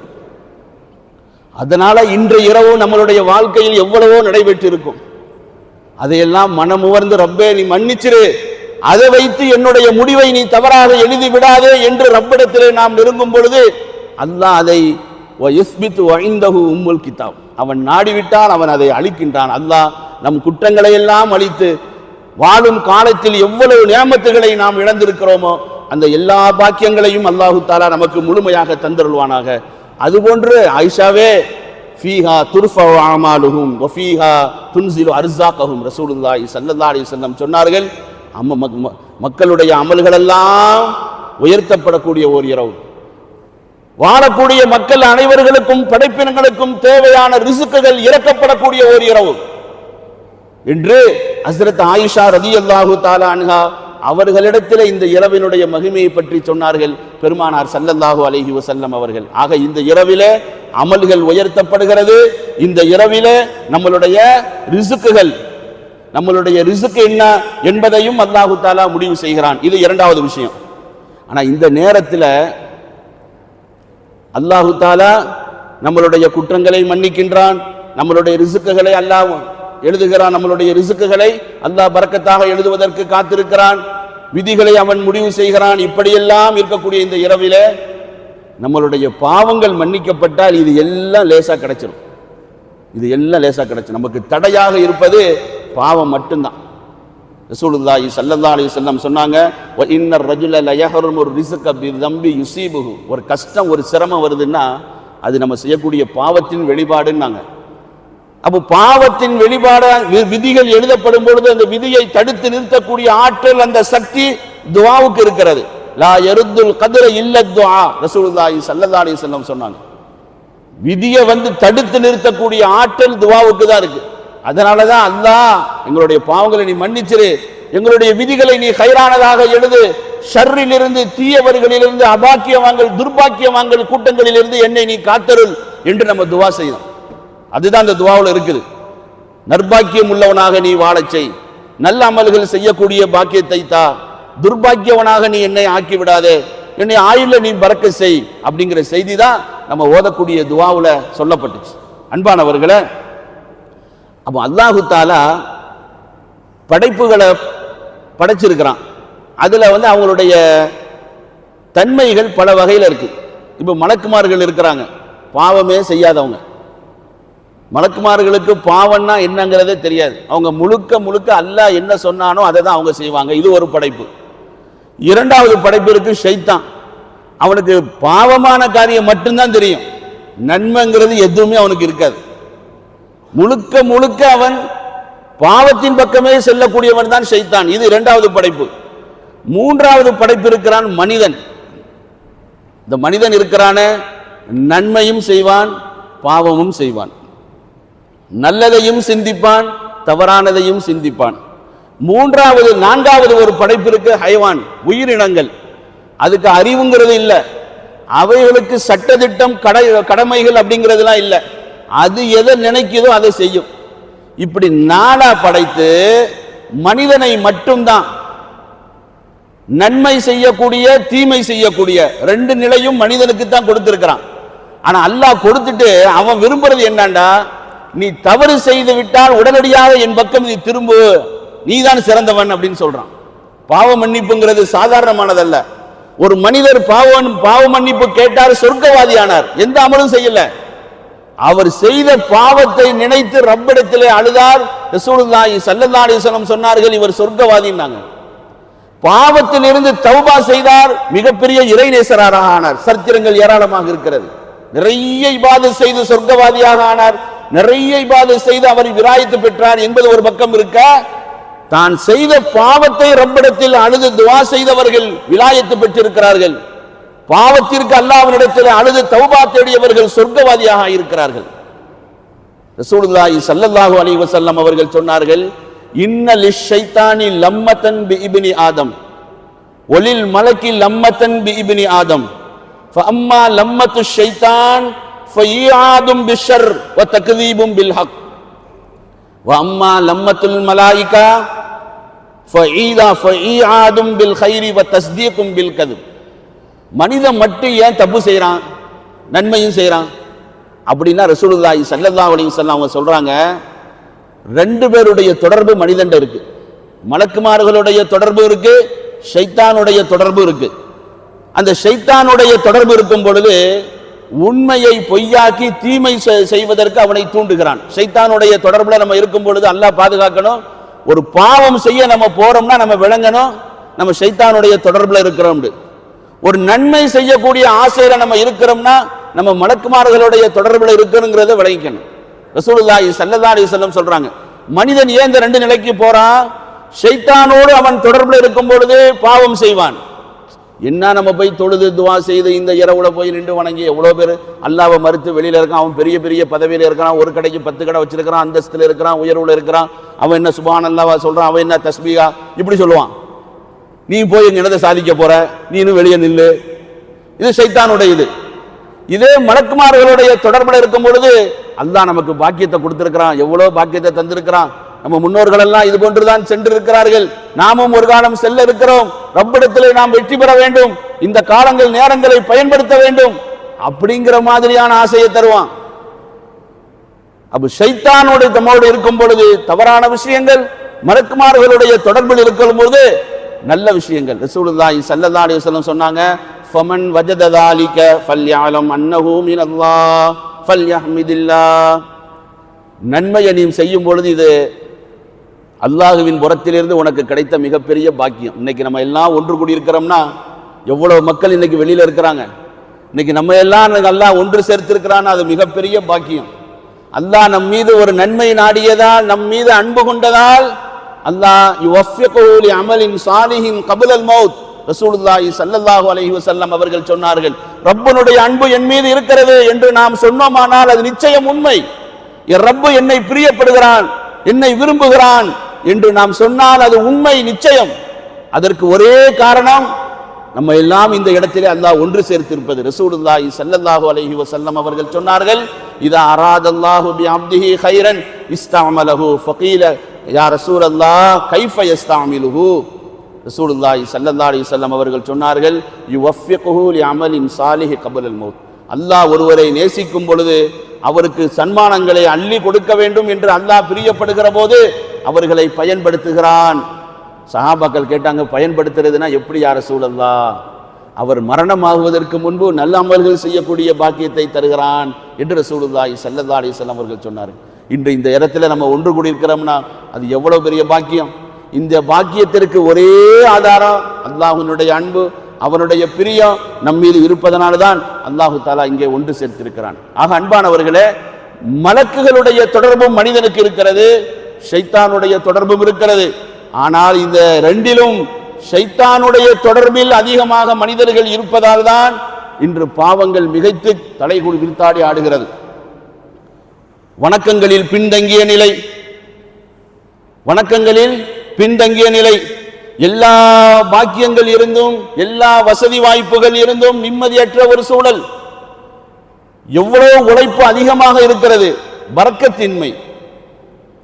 அதனால இன்றைய இரவு நம்மளுடைய வாழ்க்கையில் எவ்வளவோ நடைபெற்றிருக்கும். அதையெல்லாம் மனமுவர்ந்து ரப்பே நீ மன்னிச்சிரு, அதை வைத்து என்னுடைய முடிவை நீ தவறாக எழுதி விடாதே என்று ரப்பிடத்திலே நாம் நெருங்கும் பொழுது அல்லாஹ் அதை உம்முல் கிதாப், அவன் நாடிவிட்டான், அவன் அதை அழிக்கின்றான். அல்லாஹ் நம் குற்றங்களை எல்லாம் அழித்து வாழும் காலத்தில் எவ்வளவு நியமத்துகளை நாம் இழந்திருக்கிறோமோ அந்த எல்லா பாக்கியங்களையும் அல்லாஹு தாலா நமக்கு முழுமையாக தந்தருள்வானாக. அதுபோன்று ஆயிஷாவே ஃபீஹா துர்ஃபஉ அமாலுஹும் வ ஃபீஹா துன்ஸிலு அர்ஸாகஹும், ரசூலுல்லாஹி ஸல்லல்லாஹு அலைஹி வஸல்லம் சொன்னார்கள், மக்களுடைய அமல்கள் எல்லாம் உயர்த்தப்படக்கூடிய ஒரு இரவு. வாழக்கூடிய மக்கள் அனைவர்களுக்கும் படைப்பினங்களுக்கும் தேவையான ரிசுக்குகள் இறக்கப்படக்கூடிய ஒரு இரவு என்று ஹஸ்ரத் ஆயிஷா ரலியல்லாஹு தஆலா அன்ஹா அவர்களிடத்தில் இந்த இரவினுடைய மகிமையை பற்றி சொன்னார்கள் பெருமானார் ஸல்லல்லாஹு அலைஹி வஸல்லம் அவர்கள். ஆக இந்த இரவிலே அமல்கள் உயர்த்தப்படுகிறது. இந்த இரவிலே நம்மளுடைய ரிசுக்கு என்ன என்பதையும் அல்லாஹு தஆலா முடிவு செய்கிறான். இது இரண்டாவது விஷயம். ஆனா இந்த நேரத்தில் அல்லாஹு தஆலா நம்மளுடைய குற்றங்களை மன்னிக்கின்றான். நம்மளுடைய ரிசுக்குகளை அல்லாஹ் எழுதுகிறான். நம்மளுடைய ரிசுக்குகளை அல்லாஹ் பரக்கத்தாக எழுதுவதற்கு காத்திருக்கிறான். விதிகளை அவன் முடிவு செய்கிறான். இப்படியெல்லாம் இருக்கக்கூடிய இந்த இரவிலே நம்மளுடைய பாவங்கள் மன்னிக்கப்பட்டால் இது எல்லாம் லேசா கிடைச்சிடும். நமக்கு தடையாக இருப்பது பாவம் மட்டும்தான். ரசூலுல்லாஹி ஸல்லல்லாஹு அலைஹி வஸல்லம் சொன்னாங்க, வ இன்னர் ரஜுல லயஹருமு ரிஸ்க பிதம்பி யுஸீபுஹு. ஒரு கஷ்டம், ஒரு சிரமம் வருதுன்னா அது நம்ம செய்யக்கூடிய பாவத்தின் வெளிப்பாடுன்னாங்க. அப்போ பாவத்தின் வெளிப்பாடு விதிகள் எழுதப்படும் பொழுது அந்த விதியை தடுத்து நிறுத்தக்கூடிய ஆற்றல், அந்த சக்தி துஆவுக்கு இருக்கிறது. லா யருத்துல் கத்ர இல்ல துஆ. ரசூலுல்லாஹி ஸல்லல்லாஹு அலைஹி வஸல்லம் சொன்னாங்க, விதியை தடுத்து நிறுத்தக்கூடிய ஆற்றல் துஆவுக்கு தான் இருக்கு. அதனாலதான் அல்லாஹ் எங்களுடைய பாவங்களை நீ மன்னிச்சிரு, எங்களுடைய விதிகளை நீ கைரானதாக எழுது, ஷர்ரிலிருந்து தீயவர்களிலிருந்து அபாக்கியவாங்கள் துர்பாக்கியவாங்கள் கூட்டங்களிலிருந்து என்னை நீ காத்தருள் என்று நம்ம துவா செய்யணும். அதுதான் அந்த துவாவில் இருக்குது. நற்பாக்கியம் உள்ளவனாக நீ வாழச் செய், நல்ல அமல்கள் செய்யக்கூடிய பாக்கியத்தை தா, துர்பாக்கியவனாக நீ என்னை ஆக்கி விடாதே, என்னை ஆயுள்ல நீ பறக்க செய் அப்படிங்கிற செய்தி தான் நம்ம ஓதக்கூடிய துவாவில் சொல்லப்பட்டுச்சு. அன்பானவர்களே, அப்போ அல்லாஹு தஆலா படைப்புகளை படைச்சிருக்கிறான். அதுல அவங்களுடைய தன்மைகள் பல வகையில் இருக்கு. இப்போ மலக்குமார்கள் இருக்கிறாங்க, பாவமே செய்யாதவங்க. மலக்குமார்களுக்கு பாவம்னா என்னங்கிறதே தெரியாது. அவங்க முழுக்க அல்லாஹ் என்ன சொன்னானோ அதை தான் அவங்க செய்வாங்க. இது ஒரு படைப்பு. இரண்டாவது படைப்பு இருக்கு ஷைத்தான். அவனுக்கு பாவமான காரியம் மட்டும்தான் தெரியும், நன்மைங்கிறது எதுவுமே அவனுக்கு இருக்காது. முழுக்க அவன் பாவத்தின் பக்கமே செல்லக்கூடியவன் தான் ஷைத்தான். இது இரண்டாவது படைப்பு. மூன்றாவது படைப்பு இருக்கிறான் மனிதன். இந்த மனிதன் இருக்கிறான நன்மையும் செய்வான், பாவமும் செய்வான், நல்லதையும் சிந்திப்பான், தவறானதையும் சிந்திப்பான். நான்காவது ஒரு படைப்பு இருக்கு ஹைவான், உயிரினங்கள். அதுக்கு அறிவுங்கிறது இல்லை, அவைகளுக்கு சட்டதிட்டம் கடமைகள் அப்படிங்கிறதுலாம் இல்லை. அது எதை நினைக்குதோ அதை செய்யும். இப்படி நாளா படைத்து மனிதனை மட்டும்தான் நன்மை செய்யக்கூடிய தீமை செய்யக்கூடிய ரெண்டு நிலையும் மனிதனுக்கு தான் கொடுத்திருக்கிறான். ஆனா அல்லாஹ் கொடுத்துட்டு அவன் விரும்புறது என்னண்டா, நீ தவறு செய்து விட்டால் உடனடியாக என் பக்கம் நீ திரும்பு, நீதான் சிறந்தவன் அப்படின்னு சொல்றான். பாவ மன்னிப்புங்கிறது சாதாரணமானதல்ல. ஒரு மனிதர் பாவ மன்னிப்பு கேட்டார், சொர்க்கவாதி ஆனார். எந்த அமலும் செய்யல, அவர் செய்த பாவத்தை நினைத்து ரப்பிடத்திலே அழுதார். ரசூலுல்லாஹி ஸல்லல்லாஹு அலைஹி வஸல்லம் சொன்னார்கள், இவர் சொர்க்கவாதின்னாங்க. பாவத்திலிருந்து தௌபா செய்தார், மிகப்பெரிய இறைநேசராக ஆனார். சரித்திரங்கள் ஏராளமாக இருக்கிறது. நிறைய இபாதத் செய்து சொர்க்கவாதியாக ஆனார், நிறைய இபாதத் செய்து அவர் விராயத்து பெற்றார் என்பது ஒரு பக்கம் இருக்க, தான் செய்த பாவத்தை ரப்பிடத்தில் அழுது துஆ செய்தவர்கள் விலாயத்து பெற்றிருக்கிறார்கள். பாவத்திற்கு அல்லாஹ்விடத்தில் அழுது தௌபா தேடியவர்கள் சொர்க்கவாதியாக இருக்கிறார்கள். ரசூலுல்லாஹி ஸல்லல்லாஹு அலைஹி வஸல்லம் அவர்கள் சொன்னார்கள், இன்ன லிஷைத்தானி லம்மத்தன் B ibn Adam வலில் மலக்கி லம்மத்தன் B ibn Adam ஃபஅம்மா லம்மத்து ஷைத்தான் ஃபஈஆதும் பிஷர் வ தக்தீபும் பில் ஹக் வ அம்மா லம்மத்துல் மலாயிகா ஃபஈஆதும் பில் கைரி வ தஸ்தீகும் பில் கذب. மனிதன் மட்டும் ஏன் தப்பு செய்யறான், நன்மையும் செய்யறான் அப்படின்னா ரசூலுல்லாஹி ஸல்லல்லாஹு அலைஹி வஸல்லம் அவங்க சொல்றாங்க, ரெண்டு பேருடைய தொடர்பு மனிதன் இருக்கு. மலக்குமார்களுடைய தொடர்பு இருக்கு, ஷைத்தானுடைய தொடர்பு இருக்கு. அந்த ஷைத்தானுடைய தொடர்பு இருக்கும் பொழுது உண்மையை பொய்யாக்கி தீமை செய்வதற்கு அவனை தூண்டுகிறான். ஷைத்தானுடைய தொடர்புல நம்ம இருக்கும் பொழுது அல்லாஹ் பாதுகாக்கணும். ஒரு பாவம் செய்ய நம்ம போறோம்னா நம்ம விளங்கணும் நம்ம ஷைத்தானுடைய தொடர்புல இருக்கிறோம். ஒரு நன்மை செய்யக்கூடிய ஆசையில நம்ம இருக்கிறோம்னா நம்ம மலக்குமார்களுடைய தொடர்புல இருக்கணுங்கிறத விளங்கிக்கணும். ரசூலுல்லாஹி ஸல்லல்லாஹு அலைஹி வஸல்லம் சொல்றாங்க, மனிதன் ஏன் இந்த ரெண்டு நிலைக்கு போறான், ஷைத்தானோடு அவன் தொடர்புல இருக்கும் பொழுது பாவம் செய்வான், என்ன நம்ம போய் தொழுது துவா செய்து இந்த இரவுல போய் நின்று வணங்கி எவ்வளோ பேர் அல்லாவை மறுத்து வெளியில இருக்கான். அவன் பெரிய பெரிய பதவியில் இருக்கிறான், ஒரு கடைக்கு 10 கடை வச்சிருக்கிறான், அந்தஸ்தில் இருக்கிறான், உயர்வுல இருக்கிறான். அவன் என்ன சுபான் அல்லாவா சொல்றான், அவன் என்ன தஸ்பீகா இப்படி சொல்லுவான். நீ போய் எங்க இடத்தை சாதிக்க போற, நீனும் வெளியே நில்லு. இது சைத்தானுடைய இது. இதே மலக்குமார்களுடைய தொடர்புல இருக்கும் பொழுது அல்லாஹ் நமக்கு பாக்கியத்தை கொடுத்திருக்கிறான், எவ்வளவு பாக்கியத்தை தந்திருக்கிறான். நம்ம முன்னோர்கள் எல்லாம் இது போன்றுதான் சென்றிருக்கிறார்கள். நாமும் ஒரு காலம் செல்ல இருக்கிறோம். ரப்பிடத்திலே நாம் வெற்றி பெற வேண்டும், இந்த காலங்கள் நேரங்களை பயன்படுத்த வேண்டும் அப்படிங்கிற மாதிரியான ஆசையை தருவான். அப்ப ஷைத்தானோடு தம்மோடு இருக்கும் பொழுது தவறான விஷயங்கள், மலக்குமார்களுடைய தொடர்பில் இருக்கும் பொழுது நல்ல விஷயங்கள். ரசூலுல்லாஹி ஸல்லல்லாஹு அலைஹி வஸல்லம் சொன்னாங்க, ஃபமன் வஜத ذلك فليعلم انه من الله فليحمد الله. நன்மையை நீ செய்யும் பொழுது இது அல்லாஹுவின் புறத்திலிருந்து உனக்கு கிடைத்த மிகப்பெரிய பாக்கியம். இன்னைக்கு நம்ம எல்லாம் ஒன்று கூடி இருக்கிறோம்னா எவ்வளவு மக்கள் இன்னைக்கு வெளியில இருக்கிறாங்க. இன்னைக்கு நம்ம எல்லாம் அல்லாஹ் ஒன்று சேர்த்திருக்கிறான், அது மிகப்பெரிய பாக்கியம். அல்லாஹ் நம் மீது ஒரு நன்மை நாடியதால், நம் மீது அன்பு கொண்டதால் அல்லாஹ் யுவஃபிகு லி அமலின் சாலிஹின் கப்லல் மௌத். ரசூலுல்லாஹி ஸல்லல்லாஹு அலைஹி வஸல்லம் அவர்கள் சொன்னார்கள், ரப்பினுடைய அன்பு என் மீது இருக்கிறது என்று நாம் சொன்னோமானால் அது நிச்சயம் உண்மை. என் ரப்பு என்னை பிரியப்படுகிறான், என்னை விரும்புகிறான் என்று நாம் சொன்னால் அது உண்மை, நிச்சயம். அதற்கு ஒரே காரணம் நம்ம எல்லாம் இந்த இடத்திலே அல்லாஹ் ஒன்று சேர்த்திருப்பது. ரசூலுல்லாஹி ஸல்லல்லாஹு அலைஹி வஸல்லம் அவர்கள் சொன்னார்கள், இதா அராதல்லாஹு பி அப்திஹி கைரன் இஸ்தஅமலஹு ஃபகீல யா ரசூலல்லாஹ் கைஃப யஸ்தஅமிலுஹு. ரசூலுல்லாஹி ஸல்லல்லாஹு அலைஹி வஸல்லம் அவர்கள் சொன்னார்கள், யுவஃபிகுஹு லி அமலின் சாலிஹி கப்லல் மௌத். அல்லாஹ் ஒருவரை நேசிக்கும் பொழுது அவருக்கு சன்மானங்களை அள்ளி கொடுக்க வேண்டும் என்று அல்லாஹ் பிரியப்படுகிற போது அவர்களை பயன்படுத்துகிறான். சஹாபாக்கள் கேட்டாங்க, பயன்படுத்துறதுனா எப்படி யா ரசூலல்லாஹ்? அவர் மரணமாகுவதற்கு முன்பு நல்ல அமல்கள் செய்யக்கூடிய பாக்கியத்தை தருகிறான் என்று ரசூலுல்லாஹி ஸல்லல்லாஹு அலைஹி வஸல்லம் அவர்கள் சொன்னார்கள். இன்று இந்த இடத்துல நம்ம ஒன்று கூடியிருக்கிறோம்னா அது எவ்வளவு பெரிய பாக்கியம். இந்த பாக்கியத்திற்கு ஒரே ஆதாரம் அல்லாஹ்வினுடைய அன்பு, அவனுடைய பிரியம் நம் மீது இருப்பதனால்தான் அல்லாஹு தாலா இங்கே ஒன்று சேர்த்திருக்கிறான். ஆக அன்பானவர்களே, மலக்குகளுடைய தொடர்பும் மனிதனுக்கு இருக்கிறது, ஷைத்தானுடைய தொடர்பும் இருக்கிறது. ஆனால் இந்த ரெண்டிலும் ஷைத்தானுடைய தொடர்பில் அதிகமாக மனிதர்கள் இருப்பதால் தான் இன்று பாவங்கள் மிகைத்து தலைகுடி விரித்தாடி ஆடுகிறது. வணக்கங்களில் பின்தங்கிய நிலை, வணக்கங்களில் பின்தங்கிய நிலை. எல்லா பாக்கியங்கள் இருந்தும், எல்லா வசதி வாய்ப்புகள் இருந்தும் நிம்மதியற்ற ஒரு சூழல். எவ்வளவு உழைப்பு அதிகமாக இருக்கிறது, பரக்கத்தின்மை.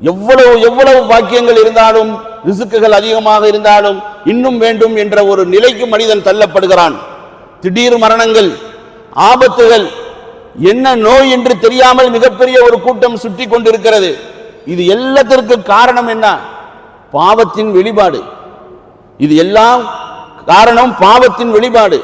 எவ்வளவு பாக்கியங்கள் இருந்தாலும், ரிசுக்குகள் அதிகமாக இருந்தாலும் இன்னும் வேண்டும் என்ற ஒரு நிலைக்கு மனிதன் தள்ளப்படுகிறான். திடீர் மரணங்கள், ஆபத்துகள், என்ன நோய் என்று தெரியாமல் மிகப்பெரிய ஒரு கூட்டம் சுற்றி கொண்டிருக்கிறது. இது எல்லாத்திற்கு காரணம் என்ன? பாவத்தின் வெளிப்பாடு. இது எல்லாம் காரணம் பாவத்தின் வெளிப்பாடு.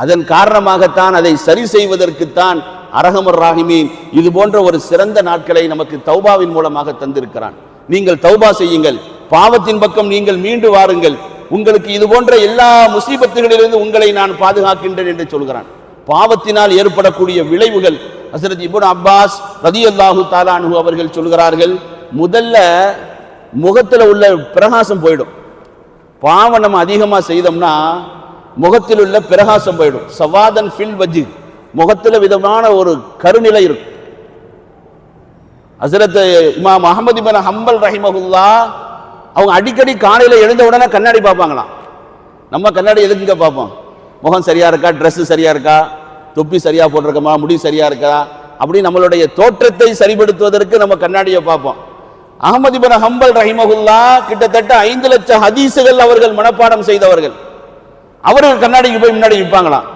அதன் காரணமாகத்தான் அதை சரி செய்வதற்குத்தான் அரஹமர் ராஹிமீன் இது போன்ற ஒரு சிறந்த நாட்களை நமக்கு தௌபாவின் மூலமாக தந்திருக்கிறான். நீங்கள் தௌபா செய்யுங்கள், பாவத்தின் பக்கம் நீங்கள் மீண்டு வாருங்கள், உங்களுக்கு இது போன்ற எல்லா முசீபத்துகளிலிருந்து உங்களை நான் பாதுகாக்கின்றேன் என்று சொல்கிறான். பாவத்தினால் ஏற்படக்கூடிய விளைவுகள் ஹஸரத் இப்னு அப்பாஸ் ரலியல்லாஹு தஆலா அன்ஹு அவர்கள் சொல்கிறார்கள், முதல்ல முகத்தில் உள்ள பிரகாசம் போயிடும். பாவம் நம்ம அதிகமாக செய்தோம்னா முகத்தில் உள்ள பிரகாசம் போயிடும். சவாதன் ஃபில் வஜி, முகத்தில் விதமான ஒரு கருநிலை இருக்கும். ஹஸரத் இமாம் அஹ்மத் இப்னு ஹம்பல் ரஹிமஹுல்லா அவங்க அடிக்கடி காலையில் எழுந்த உடனே கண்ணாடி பார்ப்பாங்களாம். நம்ம கண்ணாடி எதுக்குங்க பார்ப்போம்? முகம் சரியா இருக்கா, ட்ரெஸ் சரியா இருக்கா, தொப்பி சரியா போட்டிருக்கமா, முடி சரியா இருக்கா, அப்படி நம்மளுடைய தோற்றத்தை சரிபடுத்துவதற்கு நம்ம கண்ணாடியை பார்ப்போம். அஹ்மத் இப்னு ஹம்பல் ரஹிமஹுல்லா கிட்டத்தட்ட 5 லட்சம் ஹதீஸுகள் அவர்கள் மனப்பாடம் செய்தவர்கள். அவர்கள் கண்ணாடிக்கு போய் முன்னாடி நிற்பாங்களாம்.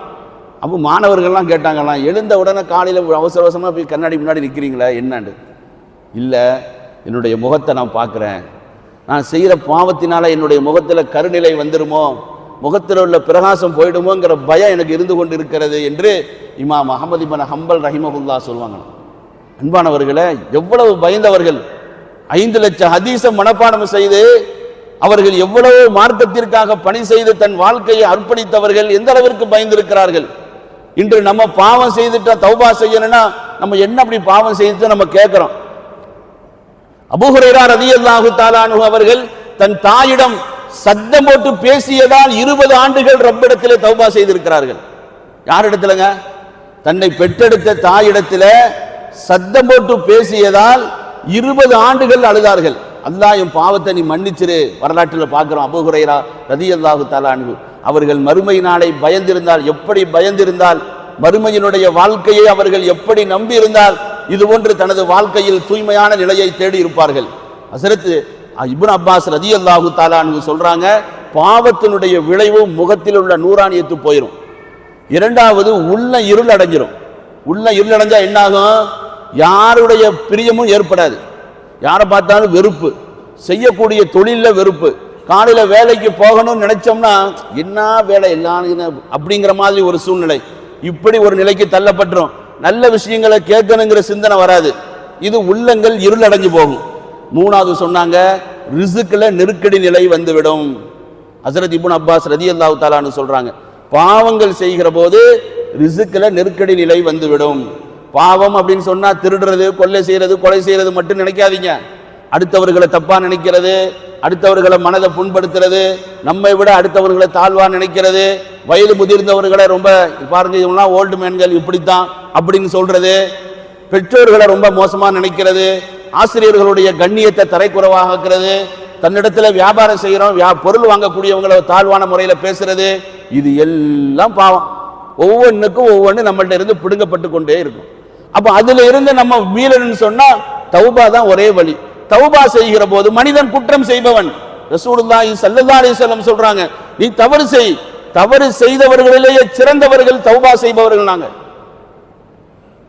அப்போ மாணவர்கள்லாம் கேட்டாங்களாம், எழுந்த உடனே காலையில் அவசர அவசரமாக போய் கண்ணாடி முன்னாடி நிற்கிறீங்களா என்னாண்டு? இல்லை, என்னுடைய முகத்தை நான் பார்க்குறேன், நான் செய்கிற பாவத்தினால என்னுடைய முகத்தில் கருநிலை வந்துடுமோ, முகத்தில் உள்ள பிரகாசம் போயிடுமோங்கிற பயம் எனக்கு இருந்து கொண்டு இருக்கிறது என்று இமாம் அஹ்மத் இப்னு ஹம்பல் ரஹிமஹுல்லா சொல்லுவாங்க. அன்பானவர்களே, எவ்வளவு பயந்தவர்கள்! 5 லட்சம் ஹதீஸை மனப்பாடம் செய்து அவர்கள் எவ்வளவு மார்க்கத்திற்காக பணி செய்து தன் வாழ்க்கையை அர்ப்பணித்தவர்கள் எந்த அளவிற்கு பயந்திருக்கிறார்கள். இன்று நம்ம பாவம் செய்துட்டா தௌபா செய்யணும்னா நம்ம என்ன அப்படி பாவம் செய்து நம்ம கேட்கிறோம். அபூ ஹுரைரா ரலியல்லாஹு தஆலா அன்ஹு அவர்கள் தன் தாயிடம் சத்தம் போட்டு பேசியதால் 20 ஆண்டுகள் ரப்பிடத்திலே தௌபா செய்திருக்கிறார்கள். யார் இடத்துலங்க? தன்னை பெற்றெடுத்த தாயிடத்தில் சத்தம் போட்டு பேசியதால் 20 ஆண்டுகள் அழுதார்கள். அல்லாஹ் என் பாவத்தை நீ மன்னிச்சிரு. வரலாற்றில் பார்க்கிறோம். அபூ ஹுரைரா ரலியல்லாஹு தஆலா அன்ஹு அவர்கள் மறுமை நாளை பயந்திருந்தால், எப்படி பயந்திருந்தால், மறுமையினுடைய வாழ்க்கையை அவர்கள் எப்படி நம்பி இருந்தால் இது போன்று தனது வாழ்க்கையில் தூய்மையான நிலையை தேடி இருப்பார்கள். ஹஸரத் இப்னு அப்பாஸ் ரலியல்லாஹு தஆலா அன்ஹு சொல்றாங்க, பாவத்தினுடைய விளைவு முகத்தில் உள்ள நூறானியத்து போயிடும். இரண்டாவது, உள்ள இருள் அடைஞ்சிரும். உள்ள இருள் அடைஞ்சா என்ன ஆகும்? யாருடைய பிரியமும் ஏற்படாது. யாரை பார்த்தாலும் வெறுப்பு, செய்யக்கூடிய தொழில வெறுப்பு. காலையில வேலைக்கு போகணும்னு நினைச்சோம்னா என்ன வேலை எல்லாம் அப்படிங்கிற மாதிரி ஒரு சூழ்நிலை. இப்படி ஒரு நிலைக்கு தள்ளப்பட்டுரும். நல்ல விஷயங்களை கேட்கணுங்கிற சிந்தனை வராது. இது உள்ளங்கள் இருள் அடைஞ்சு போகும். மூணாவது சொன்னாங்க, ரிசுக்குல நெருக்கடி நிலை வந்துவிடும். ஹஸரத் இப்னு அப்பாஸ் ரலியல்லாஹு தஆலா அன்ஹு சொல்றாங்க, பாவங்கள் செய்கிற போது ரிசுக்குல நெருக்கடி நிலை வந்துவிடும். பாவம் அப்படின்னு சொன்னா திருடுறது, கொள்ளை செய்யறது, கொலை செய்யறது மட்டும் நினைக்காதீங்க. அடுத்தவர்களை தப்பா நினைக்கிறது, அடுத்தவர்களை மனதை புண்படுத்துறது, நம்மை விட அடுத்தவர்களை தாழ்வா நினைக்கிறது, வயது முதிர்ந்தவர்களை ரொம்ப பாருங்க இவங்களாம் ஓல்டு மேன்கள் இப்படித்தான் அப்படின்னு சொல்றது, பெற்றோர்களை ரொம்ப மோசமா நினைக்கிறது, ஆசிரியர்களுடைய கண்ணியத்தை தரைக்குறைவாகிறது, தன்னிடத்துல வியாபாரம் செய்யறோம் பொருள் வாங்கக்கூடியவங்களை தாழ்வான முறையில பேசுறது, இது எல்லாம் பாவம். ஒவ்வொன்றுக்கும் ஒவ்வொன்று நம்மள்ட்ட இருந்து பிடுங்கப்பட்டு கொண்டே இருக்கும். அப்ப அதுல இருந்து நம்ம மீளணும்னு சொன்னா தௌபா தான் ஒரே வழி. தௌபா செய்கிற போது மனிதன் குற்றம் செய்பவன். ரசூலுல்லாஹி ஸல்லல்லாஹு அலைஹி வஸல்லம் சொல்றாங்க, நீ தவறு செய், தவறு செய்தவர்களிலேயே சிறந்தவர்கள் தௌபா செய்பவர்கள். நாங்க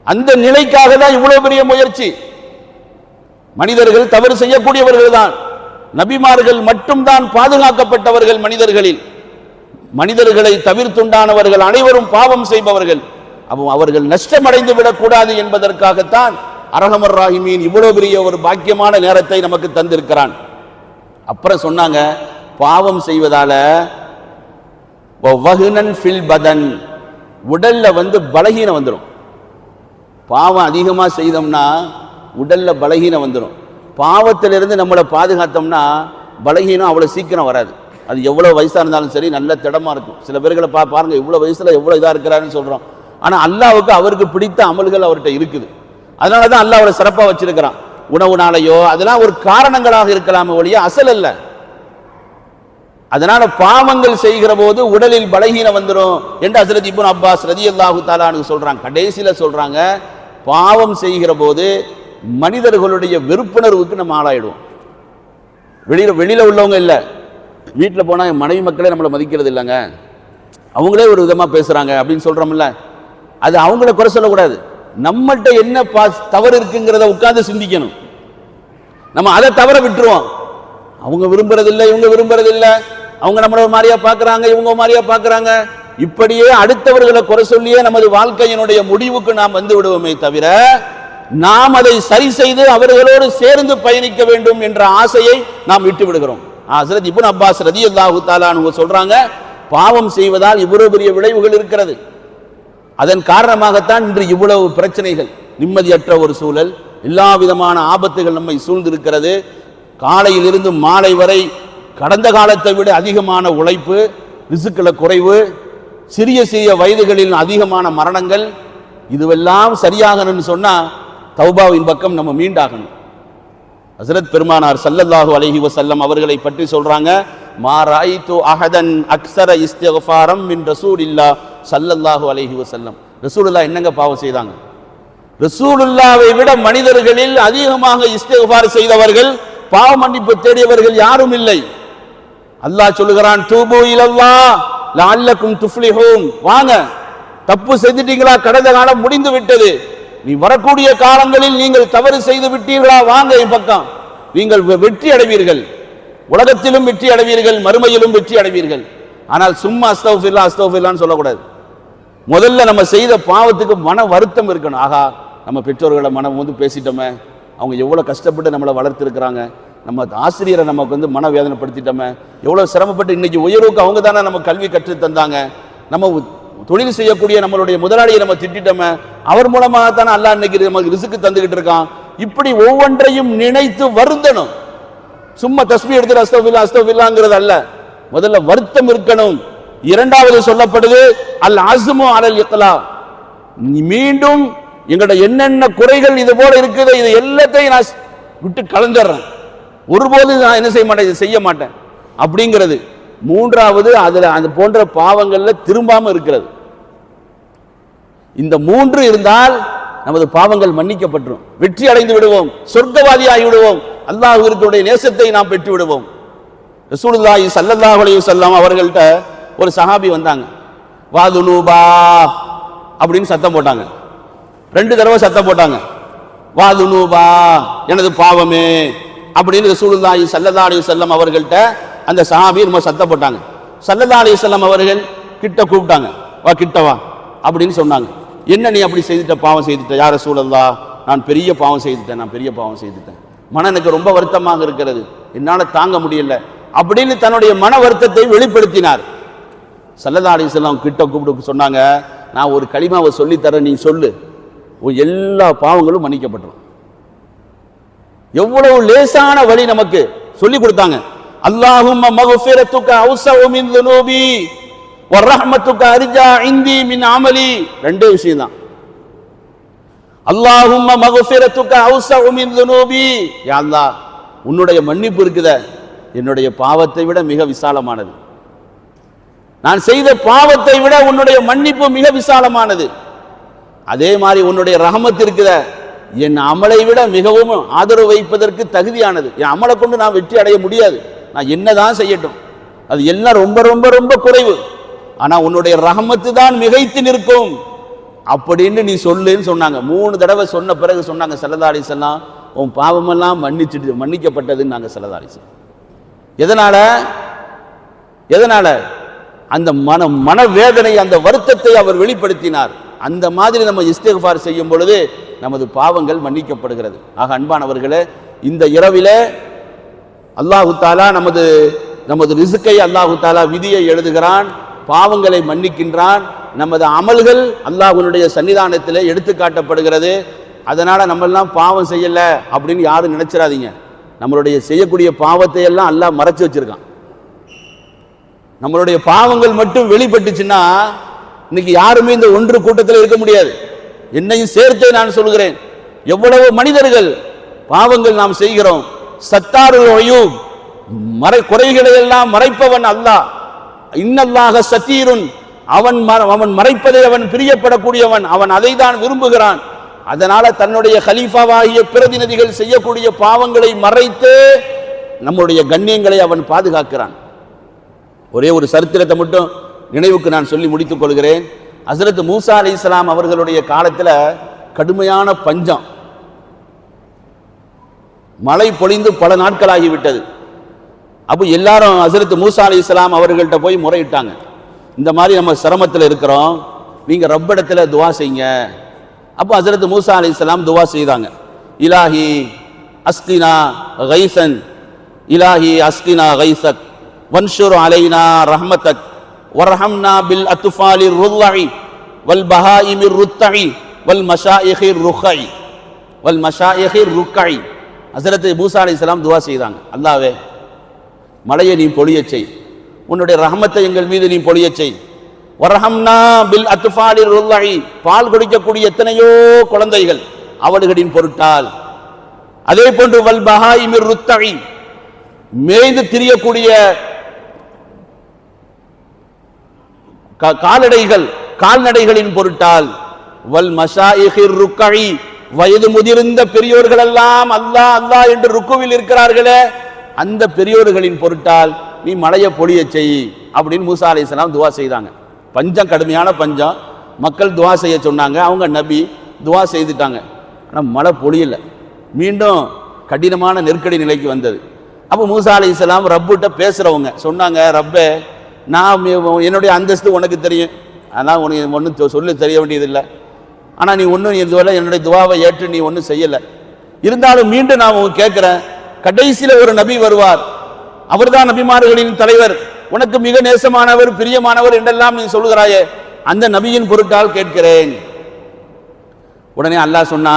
அந்த நிலைக்காக தான் இவ்வளவு பெரிய முயற்சி. மனிதர்கள் தவறு செய்யக்கூடியவர்கள் தான். நபிமார்கள் மட்டும்தான் பாதுகாக்கப்பட்டவர்கள் மனிதர்களில். மனிதர்களை தவிர்த்துண்டானவர்கள் அனைவரும் பாவம் செய்பவர்கள். அவர்கள் நஷ்டமடைந்து விடக்கூடாது என்பதற்காகத்தான் அரஹமர் ராஹிமீன் இவ்வளவு பெரிய ஒரு பாக்கியமான நேரத்தை நமக்கு தந்திருக்கிறான். அப்புறம் சொன்னாங்க, பாவம் செய்வதால உடல்ல பலகீனம் வந்துடும். பாவம் அதிகமா செய்தோம்னா உடல்ல பலகீனம் வந்துடும். பாவத்திலிருந்து நம்மளை பாதுகாத்தோம்னா பலகீனம் அவ்வளவு சீக்கிரம் வராது. அது எவ்வளவு வயசா இருந்தாலும் சரி, நல்ல திடமா இருக்கும். சில பேர்களை பாருங்க, இவ்வளவு வயசுல எவ்வளவு இதா இருக்கிறாருன்னு சொல்றோம். ஆனா அல்லாஹ்வுக்கு அவருக்கு பிடித்த அமல்கள் அவர்கிட்ட இருக்குது. அதனாலதான் அல்லாஹ் அவரை சிறப்பா வச்சிருக்கிறான். உணவுனாலேயோ அதெல்லாம் ஒரு காரணங்களாக இருக்கலாமே ஒழிய அசல் அல்ல. அதனால பாவங்கள் செய்கிற போது உடலில் பலகீனம் வந்துடும் என்று ஹஸரத் இப்னு அப்பாஸ் ரலியல்லாஹு தஆலா அன்ஹு சொல்றாங்க. கடைசியில சொல்றாங்க, பாவம் செய்கிற போது மனிதர்களுடைய வெறுப்புணர்வுக்கு நம்ம ஆளாயிடுவோம். வெளியில உள்ளவங்க இல்ல, வீட்டில் போனா மனைவி மக்களே நம்மளை மதிக்கிறது இல்லைங்க, அவங்களே ஒரு விதமா பேசுறாங்க அப்படின்னு சொல்றோம்ல, அது அவங்கள குறை சொல்லக்கூடாது. நம்மள்கிட்ட என்ன தவறு இருக்குங்கிறத உட்கார்ந்து சிந்திக்கணும். நம்ம அதை தவற விட்டுருவோம். அவங்க விரும்புறதில்லை, இவங்க விரும்புறதில்லை, அவங்க நம்மள மாதிரியா பாக்குறாங்க, இவங்க மாதிரியா பாக்குறாங்க, இப்படியே அடுத்தவர்களை குறை சொல்லியே நமது வாழ்க்கையினுடைய முடிவுக்கு நாம் வந்து விடுவோமே தவிர, நாம் அதை சரி செய்து அவர்களோடு சேர்ந்து பயணிக்க வேண்டும் என்ற ஆசையை நாம் விட்டு விடுகிறோம். ஹஸரத் இப்னு அப்பாஸ் ரலியல்லாஹு தஆலா அன்ஹு சொல்றாங்க, பாவம் செய்வதால் இவ்வளவு பெரிய விளைவுகள் இருக்கிறது. அதன் காரணமாகத்தான் இன்று இவ்வளவு பிரச்சனைகள், நிம்மதியற்ற ஒரு சூழல், எல்லா விதமான ஆபத்துகள் நம்மை சூழ்ந்திருக்கிறது. காலையில் இருந்து மாலை வரை கடந்த காலத்தை விட அதிகமான உழைப்பு, ரிசுக்குல குறைவு, சிறிய சிறிய வயதுகளில் அதிகமான மரணங்கள், இதுவெல்லாம் சரியாகணும்னு சொன்னா தௌபாவின் பக்கம் நம்ம மீண்டாகணும். ஹஸரத் பெருமானார் ஸல்லல்லாஹு அலைஹி வஸல்லம் அவர்களை பற்றி சொல்றாங்க, மா ராயிது அஹதன் அக்ஸர இஸ்திக்ஃபாரம் மின் ரசூலில்லாஹ் ஸல்லல்லாஹு அலைஹி வஸல்லம். ரசூலுல்லாஹ் என்னங்க பாவம் செய்தாங்க? ரசூலுல்லாஹ்வை விட மனிதர்களில் அதிகமாக இஸ்திக்ஃபார் செய்தவர்கள், பாவ மன்னிப்பு தேடியவர்கள் யாரும் இல்லை. அல்லாஹ் சொல்லுகிறான், தூபு இலல்லாஹ் லஅல்லக்கும் துஃப்லிஹூன், வாங்க, தப்பு செஞ்சிட்டீங்களா, கடந்த காலம் முடிந்து விட்டது, நீ வரக்கூடிய காலங்களில் நீங்கள் தவறு செய்து விட்டீர்களா, வாங்க என் பக்கம், நீங்கள் வெற்றி அடைவீர்கள், உலகத்திலும் வெற்றி அடைவீர்கள், மறுமையிலும் வெற்றி அடைவீர்கள். ஆனால் சும்மா அஸ்தக்ஃபிருல்லாஹ் அஸ்தக்ஃபிருல்லாஹ்னு சொல்லக்கூடாது. முதல்ல நம்ம செய்த பாவத்துக்கு மன வருத்தம் இருக்கணும். ஆகா, நம்ம பெற்றோர்களை மனம் பேசிட்டோமே, அவங்க எவ்வளோ கஷ்டப்பட்டு நம்மளை வளர்த்துருக்கிறாங்க, நம்ம ஆசிரியரை நமக்கு மன வேதனைப்படுத்திட்டோமே, எவ்வளோ சிரமப்பட்டு இன்னைக்கு உயர்வுக்கு அவங்க தானே நம்ம கல்வி கற்று தந்தாங்க, நம்ம தொழில் செய்யக்கூடிய நம்மளுடைய முதலாளியை நம்ம திட்டோமே, அவர் மூலமாக தானே அல்லாஹ் இன்னைக்கு நமக்கு ரிசுக்கு தந்துகிட்டு இருக்கான். இப்படி ஒவ்வொன்றையும் நினைத்து வருந்தணும். சும்மா தஸ்பீ எடுத்து அஸ்தக்ஃபிருல்லாஹ் அஸ்தக்ஃபிருல்லாஹ்ங்கிறது அல்ல. முதல்ல வருத்தம் இருக்கணும். இரண்டாவது சொல்லப்படுது அல் அஸ்மு அலல் இக்லா, மீண்டும் எங்கட என்னென்ன குறைகள் இது போல இருக்குது இது எல்லாத்தையும் நான் விட்டு கலந்துடுறேன், ஒருபோது நான் என்ன செய்ய மாட்டேன், செய்ய மாட்டேன் அப்படிங்கிறது. மூன்றாவது அதுல அது போன்ற பாவங்கள்ல திரும்பாம இருக்கிறது. இந்த மூன்று இருந்தால் நமது பாவங்கள் மன்னிக்கப்பட்டுரும், வெற்றி அடைந்து விடுவோம், சொர்க்கவாதியாகி விடுவோம், அல்லாஹ்வினுடைய நேசத்தை நாம் பெற்று விடுவோம். ரசூலுல்லாஹி ஸல்லல்லாஹு அலைஹி வஸல்லம் அவர்கள்ட்ட ஒரு சஹாபி வந்தாங்க. வாதுனூபா அப்படின்னு சத்தம் போட்டாங்க. 2 தடவை சத்தம் போட்டாங்க. வாதுனூபா எனது பாவமே அப்படின்னு ரசூலுல்லாஹி ஸல்லல்லாஹு அலைஹி வஸல்லம் அவர்கள்ட்ட அந்த சஹாபி ரொம்ப சத்தம் போட்டாங்க. ஸல்லல்லாஹு அலைஹி வஸல்லம் அவர்கள் கிட்ட கூப்பிட்டாங்க. வா கிட்ட வா அப்படின்னு சொன்னாங்க. என்ன நீ அப்படி செய்துட்ட, பாவம் செய்துட்ட யா ரசூலல்லாஹ், நான் பெரிய பாவம் செய்துட்டேன், நான் பெரிய பாவம் செய்துட்டேன், மன எனக்கு ரொம்ப வருத்தமாக இருக்கிறது, என்னால தாங்க முடியல அப்படின்னு தன்னுடைய மன வருத்தத்தை வெளிப்படுத்தினார். ஸல்லல்லாஹு அலைஹி வஸல்லம் கிட்ட கூப்பிட்டு சொன்னாங்க, நான் ஒரு கலிமாவை சொல்லி தரேன், நீ சொல்லு, எல்லா பாவங்களும் மன்னிக்கப்பட்டுரும். எவ்வளவு லேசான வழி நமக்கு சொல்லி கொடுத்தாங்க. அல்லாஹும்ம மக்ஃபிரத்துக அவ்ஸஉ மின் ذுனூபி வ ரஹ்மத்துக அர்ஜா இந்தி மின் அமலி. ரெண்டே விஷயம் தான். அல்லாஹும்ம மக்ஃபிரத்துக அவ்ஸஉ மின் ذுனூபி, யா அல்லாஹ் உன்னுடைய மன்னிப்பு இருக்குதே என்னுடைய பாவத்தை விட மிக விசாலமானது, நான் செய்த பாவத்தை விட உன்னுடைய மன்னிப்பு மிக விசாலமானது. அதே மாதிரி உன்னுடைய ரஹமத் இருக்குத என் அமலை விட மிகவும் ஆதரவு வைப்பதற்கு தகுதியானது. என் அமலை கொண்டு நான் வெற்றி அடைய முடியாது, நான் என்னதான் செய்யட்டும், அது எல்லாம் ரொம்ப ரொம்ப ரொம்ப குறைவு, ஆனா உன்னுடைய ரஹமத்து தான் மிகைத்து நிற்கும் அப்படின்னு நீ சொல்லுன்னு சொன்னாங்க. 3 தடவை சொன்ன பிறகு சொன்னாங்க ஸல்லல்லாஹு அலைஹி வஸல்லம், உன் பாவமெல்லாம் மன்னிக்கப்பட்டதுன்னு நாங்க ஸல்லல்லாஹு அலைஹி வஸல்லம். எதனால அந்த மனவேதனை அந்த வருத்தத்தை அவர் வெளிப்படுத்தினார். அந்த மாதிரி நம்ம இஸ்திக்ஃபார் செய்யும் பொழுது நமது பாவங்கள் மன்னிக்கப்படுகிறது. ஆக அன்பானவர்களே, இந்த இரவிலே அல்லாஹு தாலா நமது ரிஸ்கை அல்லாஹு தாலா விதியை எழுதுகிறான், பாவங்களை மன்னிக்கின்றான், நமது அமல்கள் அல்லாஹ்வுடைய சன்னிதானத்திலே எடுத்து காட்டப்படுகிறது. அதனால நம்ம எல்லாம் பாவம் செய்யல அப்படின்னு யாரும் நினைச்சிடாதீங்க. நம்மளுடைய செய்யக்கூடிய பாவத்தை எல்லாம் அல்லாஹ் மறைச்சு வச்சிருக்கான். நம்மளுடைய பாவங்கள் மட்டும் வெளிப்பட்டுச்சுன்னா இன்னைக்கு யாருமே இந்த ஒன்று கூட்டத்தில் இருக்க முடியாது. என்னையும் சேர்த்தே நான் சொல்கிறேன், எவ்வளவு மனிதர்கள் பாவங்கள் நாம் செய்கிறோம். சத்தாருல் அயூப், குறைகளை எல்லாம் மறைப்பவன் அல்லாஹ். இன்னல்லாஹ சத்தீருன், அவன் மறைப்பதை அவன் பிரியப்படக்கூடியவன், அவன் அதை தான் விரும்புகிறான். அதனால தன்னுடைய கலீஃபாவாகிய பிரதிநிதிகள் செய்யக்கூடிய பாவங்களை மறைத்து நம்முடைய கண்ணியங்களை அவன் பாதுகாக்கிறான். ஒரே ஒரு சரித்திரத்தை மட்டும் நினைவுக்கு நான் சொல்லி முடித்துக் கொள்கிறேன். ஹஸ்ரத் மூசா அலைஹிஸ்ஸலாம் அவர்களுடைய காலத்தில் கடுமையான பஞ்சம், மழை பொழிந்து பல நாட்களாகிவிட்டது. அப்போ எல்லாரும் ஹஸ்ரத் மூசா அலைஹிஸ்ஸலாம் அவர்கள்ட்ட போய் முறையிட்டாங்க, இந்த மாதிரி நம்ம சிரமத்தில் இருக்கிறோம், நீங்க ரப்பிடத்துல துவா செய்யுங்க. அப்போ ஹஸ்ரத் மூசா அலைஹிஸ்ஸலாம் துவா செய்தாங்க. இலாஹி அஸ்கினா கைசன், இலாஹி அஸ்கினா கைசக் வன்ஷுர் அலைனா ரஹ்மத்தக் வர்ஹம்னா பில் அத்ஃபாலிர் ருல்லஇ வல் பஹாயிமிர் ருத்தஇ வல் மஷாயிஹிர் ருக்கை வல் மஷாயிஹிர் ருக்கை. ஹஸ்ரத் மூசா அலைஹிஸ்ஸலாம் துவா செய்தாங்க, அல்லாஹ்வே மழையை நீ பொழியச் செய், உன்னுடைய ரஹமத்தை எங்கள் மீது நீ பொழியச் செய். வர்ஹம்னா பில் அத்ஃபாலிர் ருல்லஇ, பால் குடிக்கக்கூடிய எத்தனையோ குழந்தைகள் அவர்களின் பொருட்டால். அதே போன்று வல் பஹாயிமிர் ருத்தஇ, மேய்ந்து திரியக்கூடிய கால்நடைகளின் பொருட்டால். வல் மஷாயிஹிர் ருக்கை, வயது முதிர்ந்த பெரியோர்கள் எல்லாம் அல்லாஹ் அல்லாஹ் என்று ருக்குவில் இருக்கிறார்களே அந்த பெரியோர்களின் பொருட்டால் நீ மழையை பொழிய செய் அப்படின்னு மூசா அலைஹிஸ்ஸலாம் துவா செய்தாங்க. பஞ்சம், கடுமையான பஞ்சம், மக்கள் துவா செய்ய சொன்னாங்க, அவங்க நபி துவா செய்துட்டாங்க, ஆனால் மழை பொழியல, மீண்டும் கடினமான நெருக்கடி நிலைக்கு வந்தது. அப்போ மூசா அலைஹிஸ்ஸலாம் ரப்புட்ட பேசுறவங்க சொன்னாங்க, ரப்பே நான் என்னுடைய அந்தஸ்து உனக்கு தெரியும், ஆனால் உனக்கு ஒன்றும் சொல்ல தெரிய வேண்டியதில்லை, ஆனால் நீ ஒன்றும் இதுவரை என்னுடைய துவாவை ஏற்று நீ ஒன்றும் செய்யலை, இருந்தாலும் மீண்டும் நான் கேட்குறேன், கடைசியில் ஒரு நபி வருவார், அவர்தான் நபிமார்களின் தலைவர், உனக்கு மிக நேசமானவர் பிரியமானவர் என்றெல்லாம் நீ சொல்கிறாயே, அந்த நபியின் பொருட்டால் கேட்கிறேன். உடனே அல்லாஹ் சொன்னா,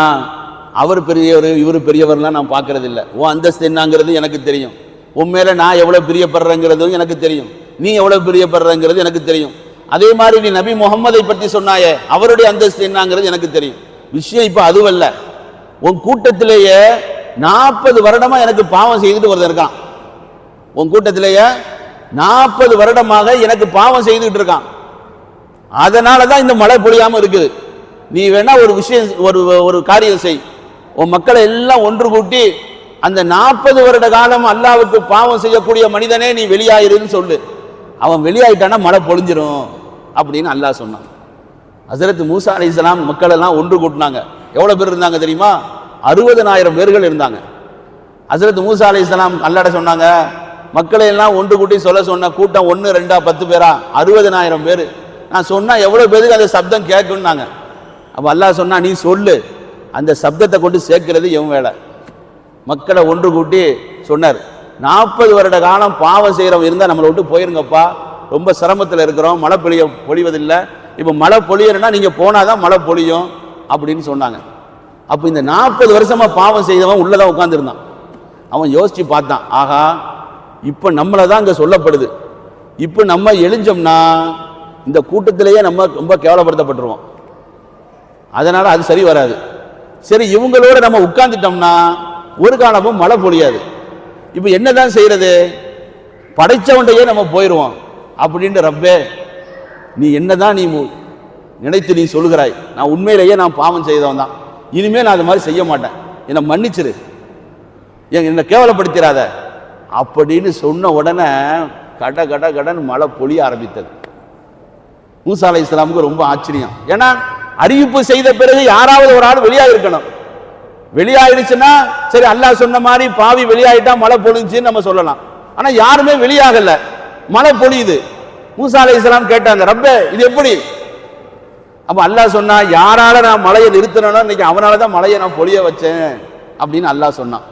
அவர் பெரியவர் இவர் பெரியவர்லாம் நான் பார்க்கறது இல்லை, ஓ அந்தஸ்து என்னங்கிறது எனக்கு தெரியும், உன் மேல நான் எவ்வளவு பிரியப்படுறேங்கிறதும் எனக்கு தெரியும், நீ எவ்வளவு பிரியப்படுறங்கிறது எனக்கு தெரியும். அதே மாதிரி நீ நபி முகம்மதை பற்றி சொன்னாயே, அவருடைய அந்தஸ்து என்னங்கிறது எனக்கு தெரியும். விஷயம் இப்ப அதுவல்ல, உன் கூட்டத்திலேயே 40 வருடமா எனக்கு பாவம் செய்துட்டு ஒருத்தன் இருக்கான். உன் கூட்டத்திலேயே 40 வருடமாக எனக்கு பாவம் செய்துட்டு இருக்கான். அதனாலதான் இந்த மழை பொழியாம இருக்குது. நீ வேணா ஒரு விஷயம், ஒரு காரியம் செய். உன் மக்களை எல்லாம் ஒன்று கூட்டி அந்த 40 வருட காலம் அல்லாவுக்கு பாவம் செய்யக்கூடிய மனிதனே நீ வெளியாயிருன்னு சொல்லு. அவன் வெளியாயிட்டானா மழை பொழிஞ்சிரும் அப்படின்னு அல்லாஹ் சொன்னான். ஹஸரத் மூசா அலைஹிஸ்ஸலாம் மக்கள் எல்லாம் ஒன்று கூட்டினாங்க. எவ்வளவு பேர் இருந்தாங்க தெரியுமா? 60,000 பேர்கள் இருந்தாங்க. ஹஸரத் மூசா அலைஹிஸ்ஸலாம் அல்லாஹ்ட்ட சொன்னாங்க, மக்களை எல்லாம் ஒன்று கூட்டி சொல்ல சொன்ன கூட்டம் 1 2 10 பேரா? 60,000 பேர். நான் சொன்னா எவ்வளவு பேருக்கு அந்த சப்தம் கேட்கும்னாங்க. அப்ப அல்லாஹ் சொன்னா, நீ சொல்லு, அந்த சப்தத்தை கொண்டு சேர்க்கிறது என் வேலை. மக்களை ஒன்று கூட்டி சொன்னார், 40 வருட காலம் பாவம் செய்கிறவங்க இருந்தால் நம்மளை விட்டு போயிருங்கப்பா, ரொம்ப சிரமத்தில் இருக்கிறோம், மழை பொழிவதில்லை, இப்போ மழை பொழியணும்னா நீங்கள் போனாதான் மழை பொழியும் அப்படின்னு சொன்னாங்க. அப்போ இந்த 40 வருஷமா பாவம் செய்தவன் உள்ளதான் உட்காந்துருந்தான். அவன் யோசிச்சு பார்த்தான், ஆகா இப்போ நம்மளை தான் இங்கே சொல்லப்படுது, இப்போ நம்ம எழுஞ்சோம்னா இந்த கூட்டத்திலேயே நம்ம ரொம்ப கேவலப்படுத்தப்பட்டுருவோம், அதனால அது சரி வராது. சரி, இவங்களோட நம்ம உட்கார்ந்துட்டோம்னா ஒரு காலமும் மழை பொழியாது. இப்போ என்னதான் செய்யறது? படைச்சவண்டையே நம்ம போயிடுவோம் அப்படின்ட்டு, ரப்பே நீ என்னதான் நீ நினைத்து நீ சொல்லுகிறாய், நான் உண்மையிலேயே நான் பாவம் செய்தவன் தான், இனிமேல் நான் அது மாதிரி செய்ய மாட்டேன், என்னை மன்னிச்சிரு, என்னை கேவலப்படுத்திடாத அப்படின்னு சொன்ன உடனே கட கட கடன் மழை பொழிய ஆரம்பித்தது. மூசா அலைஹிஸ்ஸலாமுக்கு ரொம்ப ஆச்சரியம். ஏன்னா அறிவிப்பு செய்த பிறகு யாராவது ஒரு ஆள் வெளியாக இருக்கணும். வெளியாயிடுச்சுன்னா சரி, அல்லாஹ் சொன்ன மாதிரி பாவி வெளியாயிட்டா மழை பொழிஞ்சுன்னு நம்ம சொல்லலாம். ஆனா யாருமே வெளியாகல, மழை பொழியுது. மூசா அலைஹிஸ்ஸலாம் கேட்டாங்க, ரப்பே இது எப்படி? அப்ப அல்லாஹ் சொன்னா, யாரால நான் மழையை நிறுத்தினோ இன்னைக்கு அவனால தான் மழையை நான் பொழிய வச்சேன் அப்படின்னு அல்லாஹ் சொன்னான்.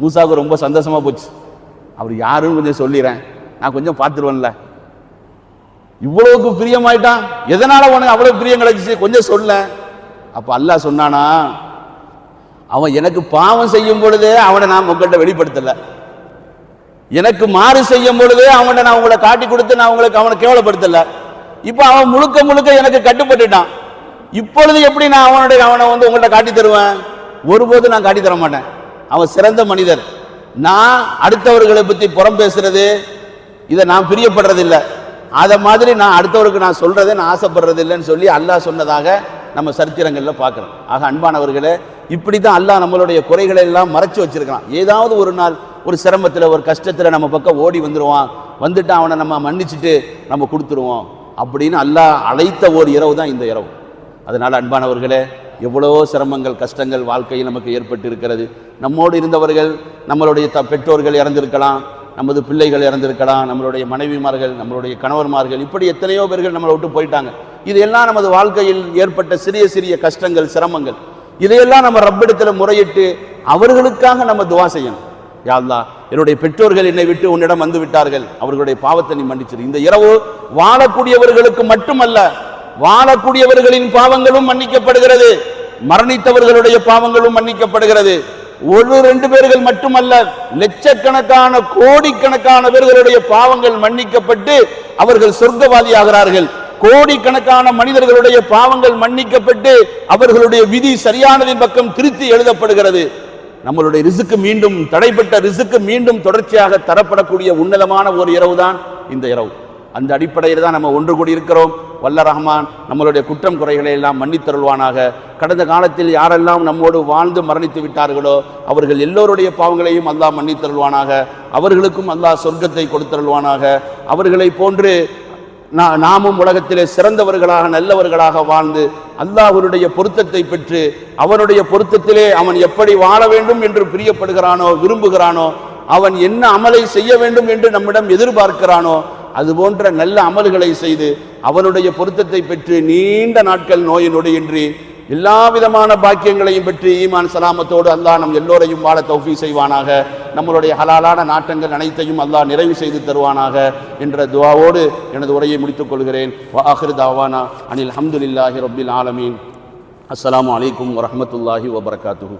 மூசாவுக்கு ரொம்ப சந்தோஷமா போச்சு. அவர் யாருன்னு கொஞ்சம் சொல்லிடுறேன், நான் கொஞ்சம் பார்த்துருவேன்ல, இவ்வளவுக்கு பிரியமாயிட்டான், எதனால உனக்கு அவ்வளவு பிரியம் கிடைச்சிச்சு கொஞ்சம் சொல்ல. அப்ப அல்லாஹ் சொன்னானா, அவன் எனக்கு பாவம் செய்யும் பொழுதே அவனை நான் உங்கள்கிட்ட வெளிப்படுத்தல, எனக்கு மாறு செய்யும் பொழுதே அவனை நான் உங்களை காட்டி கொடுத்து நான் உங்களுக்கு அவனை கேவலப்படுத்தல, இப்ப அவன் முழுக்க முழுக்க எனக்கு கட்டுப்பட்டுட்டான், இப்பொழுது எப்படி நான் அவனை வந்து உங்கள்கிட்ட காட்டி தருவேன்? ஒருபோது நான் காட்டி தர மாட்டேன். அவன் சிறந்த மனிதர், நான் அடுத்தவர்களை பத்தி புறம் பேசுறது இதை நான் பிரியப்படுறது இல்லை, அதை மாதிரி நான் அடுத்தவருக்கு நான் சொல்றதை நான் ஆசைப்படுறது இல்லைன்னு சொல்லி அல்லாஹ் சொன்னதாக நம்ம சரித்திரங்கள்ல பார்க்கிறோம். ஆக அன்பானவர்களே, இப்படிதான் அல்லாஹ் நம்மளுடைய குறைகளை எல்லாம் மறைச்சு வச்சிருக்கான். ஏதாவது ஒரு நாள் ஒரு சிரமத்தில் ஒரு கஷ்டத்தில் நம்ம பக்கம் ஓடி வந்துடுவான், வந்துட்டு அவனை நம்ம மன்னிச்சுட்டு நம்ம கொடுத்துருவோம் அப்படின்னு அல்லாஹ் அழைத்த ஒரு இரவு தான் இந்த இரவு. அதனால அன்பானவர்களே, எவ்வளோ சிரமங்கள் கஷ்டங்கள் வாழ்க்கையில் நமக்கு ஏற்பட்டு இருக்கிறது. நம்மோடு இருந்தவர்கள், நம்மளுடைய பெற்றோர்கள் இறந்திருக்கலாம், நமது பிள்ளைகள் இறந்திருக்கலாம், நம்மளுடைய மனைவிமார்கள், நம்மளுடைய கணவன்மார்கள், இப்படி எத்தனையோ பேர்கள் நம்மளை விட்டு போயிட்டாங்க. இதையெல்லாம் நமது வாழ்க்கையில் ஏற்பட்ட சிறிய சிறிய கஷ்டங்கள் சிரமங்கள், இதையெல்லாம் நம்ம ரப்பிடத்தில் முறையிட்டு அவர்களுக்காக நம்ம துவா செய்யணும். யா அல்லாஹ், என்னுடைய பெற்றோர்கள் என்னை விட்டு உன்னிடம் வந்து விட்டார்கள், அவர்களுடைய பாவத்தை நீ மன்னிச்சிரு. இந்த இரவு வாழக்கூடியவர்களுக்கு மட்டுமல்ல, வாழக்கூடியவர்களின் பாவங்களும் மன்னிக்கப்படுகிறது, மரணித்தவர்களுடைய பாவங்களும் மன்னிக்கப்படுகிறது. 1-2 பேர்கள் மட்டுமல்ல, லட்சக்கணக்கான கோடிக்கணக்கான பேர்களுடைய பாவங்கள் மன்னிக்கப்பட்டு அவர்கள் சொர்க்கவாதி ஆகிறார்கள். கோடிக்கணக்கான மனிதர்களுடைய பாவங்கள் மன்னிக்கப்பட்டு அவர்களுடைய விதி சரியானதின் பக்கம் திருத்தி எழுதப்படுகிறது. நம்மளுடைய ரிசுக்கு மீண்டும், தடைப்பட்ட ரிசுக்கு மீண்டும் தொடர்ச்சியாக தரப்படக்கூடிய உன்னதமான ஒரு இரவு தான் இந்த இரவு. அந்த அடிப்படையில் தான் நம்ம ஒன்று கூடி இருக்கிறோம். வல்ல ரஹ்மான் நம்மளுடைய குற்றம் குறைகளை எல்லாம் மன்னித்தருள்வானாக. கடந்த காலத்தில் யாரெல்லாம் நம்மோடு வாழ்ந்து மரணித்து விட்டார்களோ அவர்கள் எல்லோருடைய பாவங்களையும் அல்லாஹ் மன்னித்தருள்வானாக. அவர்களுக்கும் அல்லாஹ் சொர்க்கத்தை கொடுத்தருள்வானாக. அவர்களை போன்று நாமும் உலகத்திலே சிறந்தவர்களாக நல்லவர்களாக வாழ்ந்து அல்லாஹ்வுடைய பொருத்தத்தை பெற்று அவனுடைய பொருத்தத்திலே அவன் எப்படி வாழ வேண்டும் என்று பிரியப்படுகிறானோ விரும்புகிறானோ, அவன் என்ன அமலை செய்ய வேண்டும் என்று நம்மிடம் எதிர்பார்க்கிறானோ அது போன்ற நல்ல அமல்களை செய்து அவனுடைய பொருத்தத்தை பெற்று நீண்ட நாட்கள் நோய் நொடியின்றி எல்லா விதமான பாக்கியங்களையும் பெற்று ஈமான் சலாமத்தோடு அல்லாஹ் நம் எல்லோரையும் வாழ தௌஃபீக் செய்வானாக. நம்மளுடைய ஹலாலான நாட்டங்கள் அனைத்தையும் அல்லாஹ் நிறைவு செய்து தருவானாக என்ற துஆவோடு எனது உரையை முடித்துக் கொள்கிறேன். வஆகிரு தாவானா அனில் ஹம்துலில்லாஹி ரப்பில் ஆலமீன். அஸ்ஸலாமு அலைக்கும் வரஹ்மத்துல்லாஹி வபரகாத்துஹு.